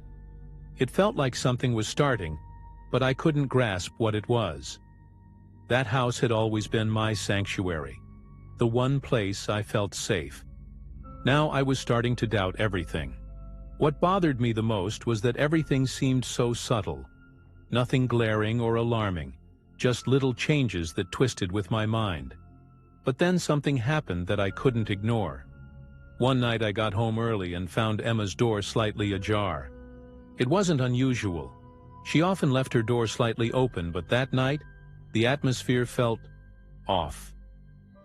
It felt like something was starting, but I couldn't grasp what it was. That house had always been my sanctuary, the one place I felt safe. Now I was starting to doubt everything. What bothered me the most was that everything seemed so subtle. Nothing glaring or alarming, just little changes that twisted with my mind. But then something happened that I couldn't ignore. One night I got home early and found Emma's door slightly ajar. It wasn't unusual. She often left her door slightly open, but that night, the atmosphere felt off.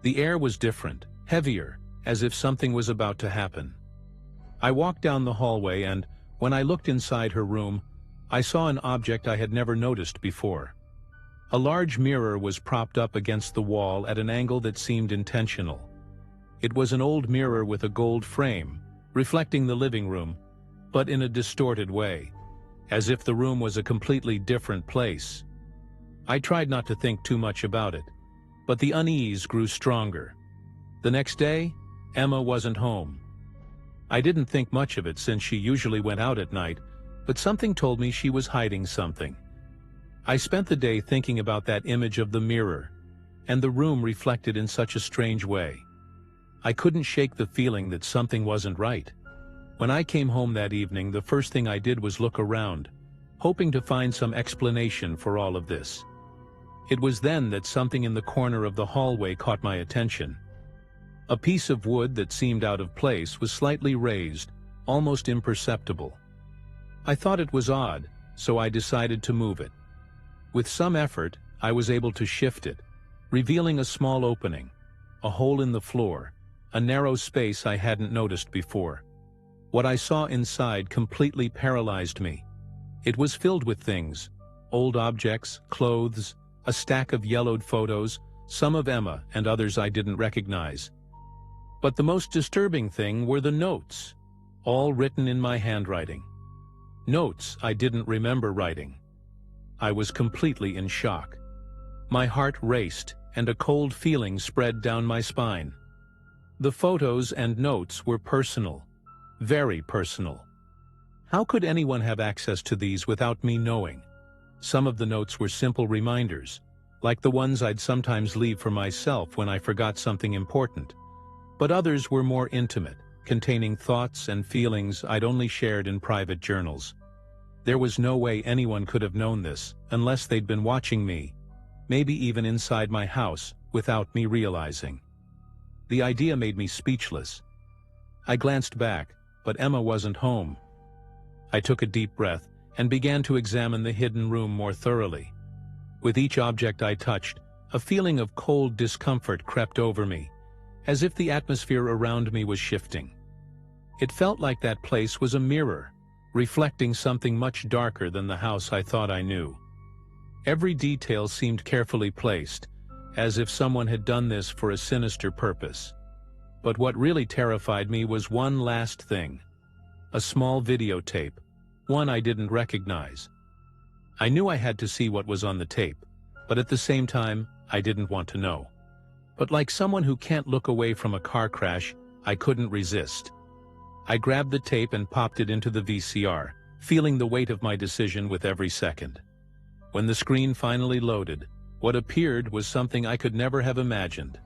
The air was different, heavier, as if something was about to happen. I walked down the hallway and, when I looked inside her room, I saw an object I had never noticed before. A large mirror was propped up against the wall at an angle that seemed intentional. It was an old mirror with a gold frame, reflecting the living room, but in a distorted way, as if the room was a completely different place. I tried not to think too much about it, but the unease grew stronger. The next day, Emma wasn't home. I didn't think much of it since she usually went out at night, but something told me she was hiding something. I spent the day thinking about that image of the mirror, and the room reflected in such a strange way. I couldn't shake the feeling that something wasn't right. When I came home that evening, the first thing I did was look around, hoping to find some explanation for all of this. It was then that something in the corner of the hallway caught my attention. A piece of wood that seemed out of place was slightly raised, almost imperceptible. I thought it was odd, so I decided to move it. With some effort, I was able to shift it, revealing a small opening, a hole in the floor, a narrow space I hadn't noticed before. What I saw inside completely paralyzed me. It was filled with things, old objects, clothes, a stack of yellowed photos, some of Emma and others I didn't recognize. But the most disturbing thing were the notes, all written in my handwriting. Notes I didn't remember writing. I was completely in shock. My heart raced, and a cold feeling spread down my spine. The photos and notes were personal, very personal. How could anyone have access to these without me knowing? Some of the notes were simple reminders, like the ones I'd sometimes leave for myself when I forgot something important. But others were more intimate, containing thoughts and feelings I'd only shared in private journals. There was no way anyone could have known this unless they'd been watching me, maybe even inside my house, without me realizing. The idea made me speechless. I glanced back, but Emma wasn't home. I took a deep breath and began to examine the hidden room more thoroughly. With each object I touched, a feeling of cold discomfort crept over me, as if the atmosphere around me was shifting. It felt like that place was a mirror, reflecting something much darker than the house I thought I knew. Every detail seemed carefully placed, as if someone had done this for a sinister purpose. But what really terrified me was one last thing. A small videotape, one I didn't recognize. I knew I had to see what was on the tape, but at the same time, I didn't want to know. But like someone who can't look away from a car crash, I couldn't resist. I grabbed the tape and popped it into the VCR, feeling the weight of my decision with every second. When the screen finally loaded, what appeared was something I could never have imagined.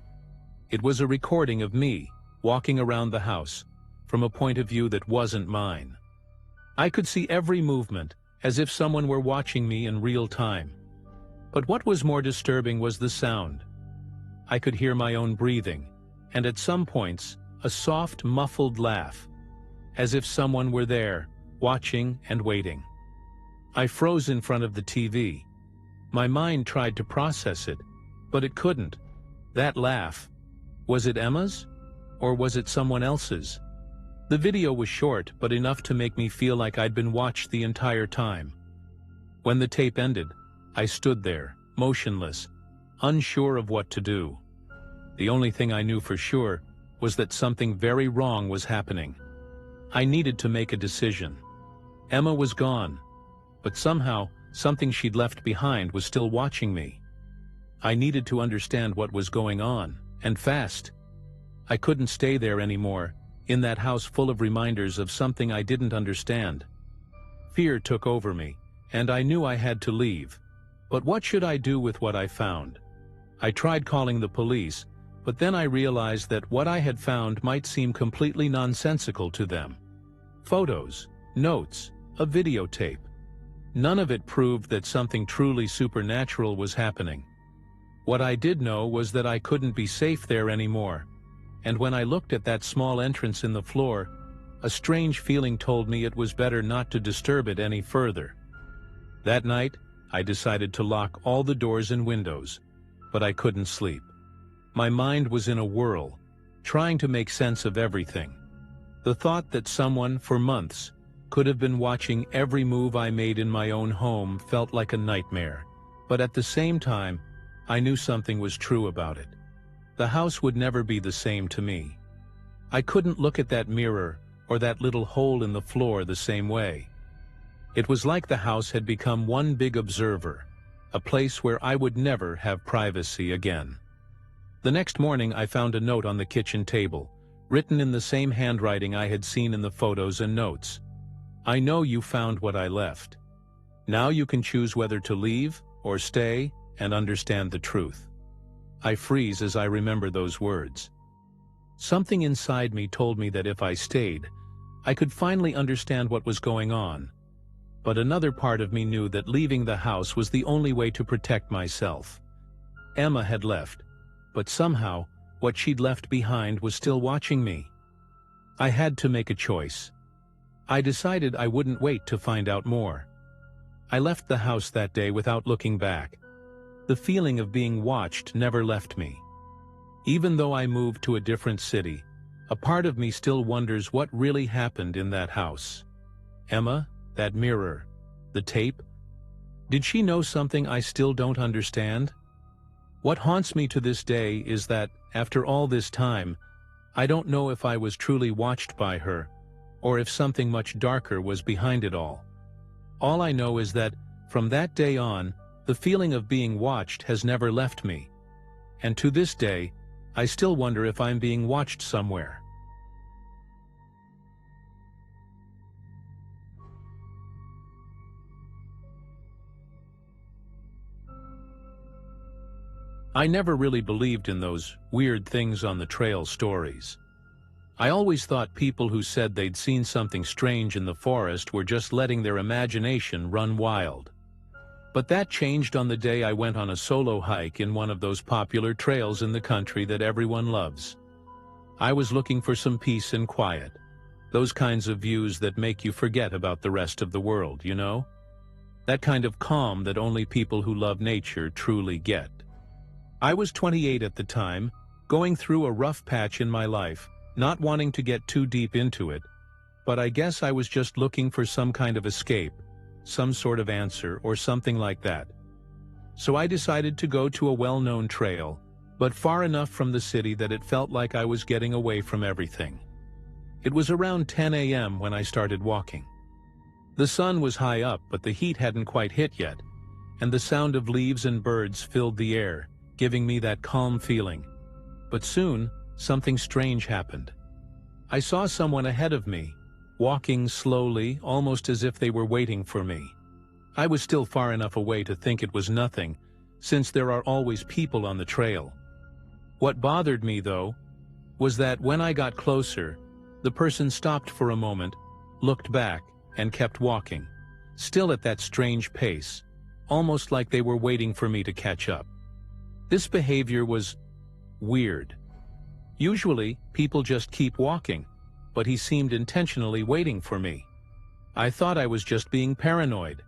It was a recording of me, walking around the house, from a point of view that wasn't mine. I could see every movement, as if someone were watching me in real time. But what was more disturbing was the sound. I could hear my own breathing, and at some points, a soft, muffled laugh, as if someone were there, watching and waiting. I froze in front of the TV. My mind tried to process it, but it couldn't. That laugh. Was it Emma's? Or was it someone else's? The video was short, but enough to make me feel like I'd been watched the entire time. When the tape ended, I stood there, motionless, unsure of what to do. The only thing I knew for sure was that something very wrong was happening. I needed to make a decision. Emma was gone, but somehow something she'd left behind was still watching me. I needed to understand what was going on, and fast. I couldn't stay there anymore, in that house full of reminders of something I didn't understand. Fear took over me, and I knew I had to leave. But what should I do with what I found? I tried calling the police, but then I realized that what I had found might seem completely nonsensical to them. Photos, notes, a videotape. None of it proved that something truly supernatural was happening. What I did know was that I couldn't be safe there anymore, and when I looked at that small entrance in the floor, a strange feeling told me it was better not to disturb it any further. That night, I decided to lock all the doors and windows, but I couldn't sleep. My mind was in a whirl, trying to make sense of everything. The thought that someone, for months, could have been watching every move I made in my own home felt like a nightmare, but at the same time, I knew something was true about it. The house would never be the same to me. I couldn't look at that mirror or that little hole in the floor the same way. It was like the house had become one big observer, a place where I would never have privacy again. The next morning I found a note on the kitchen table, written in the same handwriting I had seen in the photos and notes. I know you found what I left. Now you can choose whether to leave or stay and understand the truth. I freeze as I remember those words. Something inside me told me that if I stayed, I could finally understand what was going on. But another part of me knew that leaving the house was the only way to protect myself. Emma had left, but somehow, what she'd left behind was still watching me. I had to make a choice. I decided I wouldn't wait to find out more. I left the house that day without looking back. The feeling of being watched never left me. Even though I moved to a different city, a part of me still wonders what really happened in that house. Emma, that mirror, the tape. Did she know something I still don't understand? What haunts me to this day is that, after all this time, I don't know if I was truly watched by her, or if something much darker was behind it all. All I know is that, from that day on, the feeling of being watched has never left me. And to this day, I still wonder if I'm being watched somewhere. I never really believed in those weird things on the trail stories. I always thought people who said they'd seen something strange in the forest were just letting their imagination run wild. But that changed on the day I went on a solo hike in one of those popular trails in the country that everyone loves. I was looking for some peace and quiet, those kinds of views that make you forget about the rest of the world, you know? That kind of calm that only people who love nature truly get. I was 28 at the time, going through a rough patch in my life, not wanting to get too deep into it, but I guess I was just looking for some kind of escape, some sort of answer or something like that. So I decided to go to a well-known trail, but far enough from the city that it felt like I was getting away from everything. It was around 10 a.m. when I started walking. The sun was high up, but the heat hadn't quite hit yet, and the sound of leaves and birds filled the air, giving me that calm feeling. But soon, something strange happened. I saw someone ahead of me, walking slowly, almost as if they were waiting for me. I was still far enough away to think it was nothing, since there are always people on the trail. What bothered me, though, was that when I got closer, the person stopped for a moment, looked back, and kept walking, still at that strange pace, almost like they were waiting for me to catch up. This behavior was weird. Usually, people just keep walking, but he seemed intentionally waiting for me. I thought I was just being paranoid.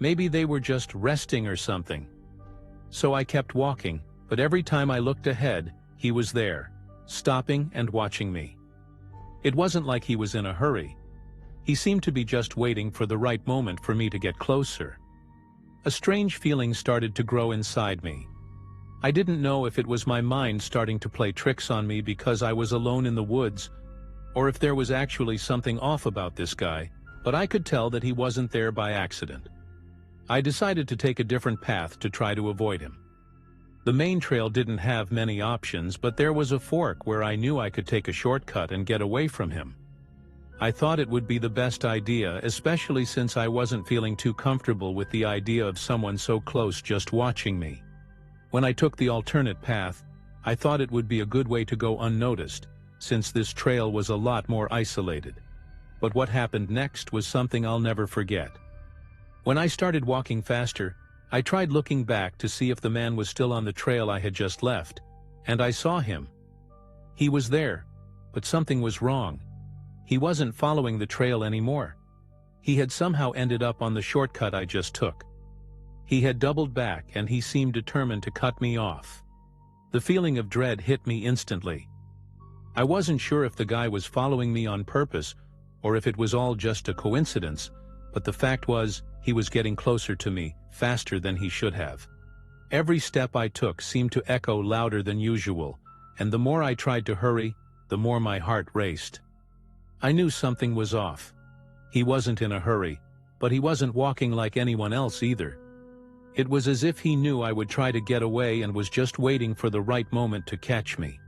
Maybe they were just resting or something. So I kept walking, but every time I looked ahead, he was there, stopping and watching me. It wasn't like he was in a hurry. He seemed to be just waiting for the right moment for me to get closer. A strange feeling started to grow inside me. I didn't know if it was my mind starting to play tricks on me because I was alone in the woods, or if there was actually something off about this guy, but I could tell that he wasn't there by accident. I decided to take a different path to try to avoid him. The main trail didn't have many options, but there was a fork where I knew I could take a shortcut and get away from him. I thought it would be the best idea, especially since I wasn't feeling too comfortable with the idea of someone so close just watching me. When I took the alternate path, I thought it would be a good way to go unnoticed, since this trail was a lot more isolated. But what happened next was something I'll never forget. When I started walking faster, I tried looking back to see if the man was still on the trail I had just left, and I saw him. He was there, but something was wrong. He wasn't following the trail anymore. He had somehow ended up on the shortcut I just took. He had doubled back and he seemed determined to cut me off. The feeling of dread hit me instantly. I wasn't sure if the guy was following me on purpose or if it was all just a coincidence, but the fact was, he was getting closer to me, faster than he should have. Every step I took seemed to echo louder than usual, and the more I tried to hurry, the more my heart raced. I knew something was off. He wasn't in a hurry, but he wasn't walking like anyone else either. It was as if he knew I would try to get away and was just waiting for the right moment to catch me.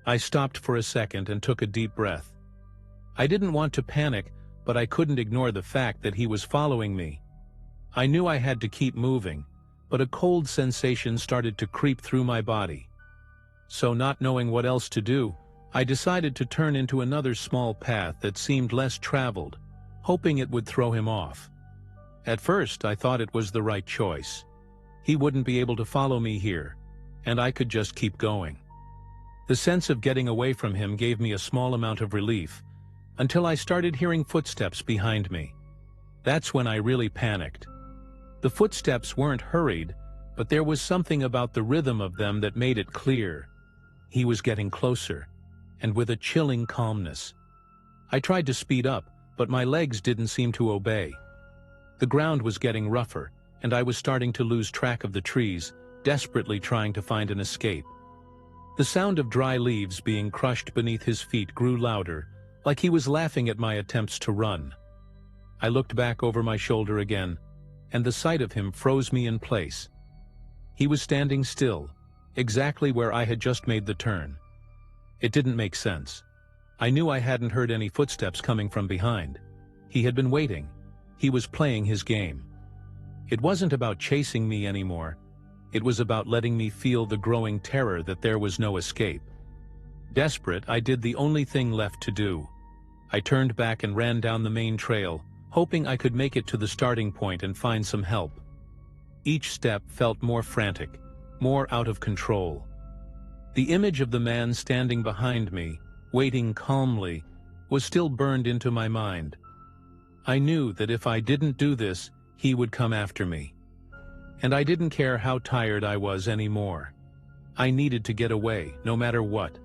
I stopped for a second and took a deep breath. I didn't want to panic, but I couldn't ignore the fact that he was following me. I knew I had to keep moving, but a cold sensation started to creep through my body. So not knowing what else to do, I decided to turn into another small path that seemed less traveled, hoping it would throw him off. At first, I thought it was the right choice. He wouldn't be able to follow me here, and I could just keep going. The sense of getting away from him gave me a small amount of relief, until I started hearing footsteps behind me. That's when I really panicked. The footsteps weren't hurried, but there was something about the rhythm of them that made it clear. He was getting closer, and with a chilling calmness. I tried to speed up, but my legs didn't seem to obey. The ground was getting rougher, and I was starting to lose track of the trees, desperately trying to find an escape. The sound of dry leaves being crushed beneath his feet grew louder, like he was laughing at my attempts to run. I looked back over my shoulder again, and the sight of him froze me in place. He was standing still, exactly where I had just made the turn. It didn't make sense. I knew I hadn't heard any footsteps coming from behind. He had been waiting. He was playing his game. It wasn't about chasing me anymore. It was about letting me feel the growing terror that there was no escape. Desperate, I did the only thing left to do. I turned back and ran down the main trail, hoping I could make it to the starting point and find some help. Each step felt more frantic, more out of control. The image of the man standing behind me, waiting calmly, was still burned into my mind. I knew that if I didn't do this, he would come after me. And I didn't care how tired I was anymore. I needed to get away, no matter what.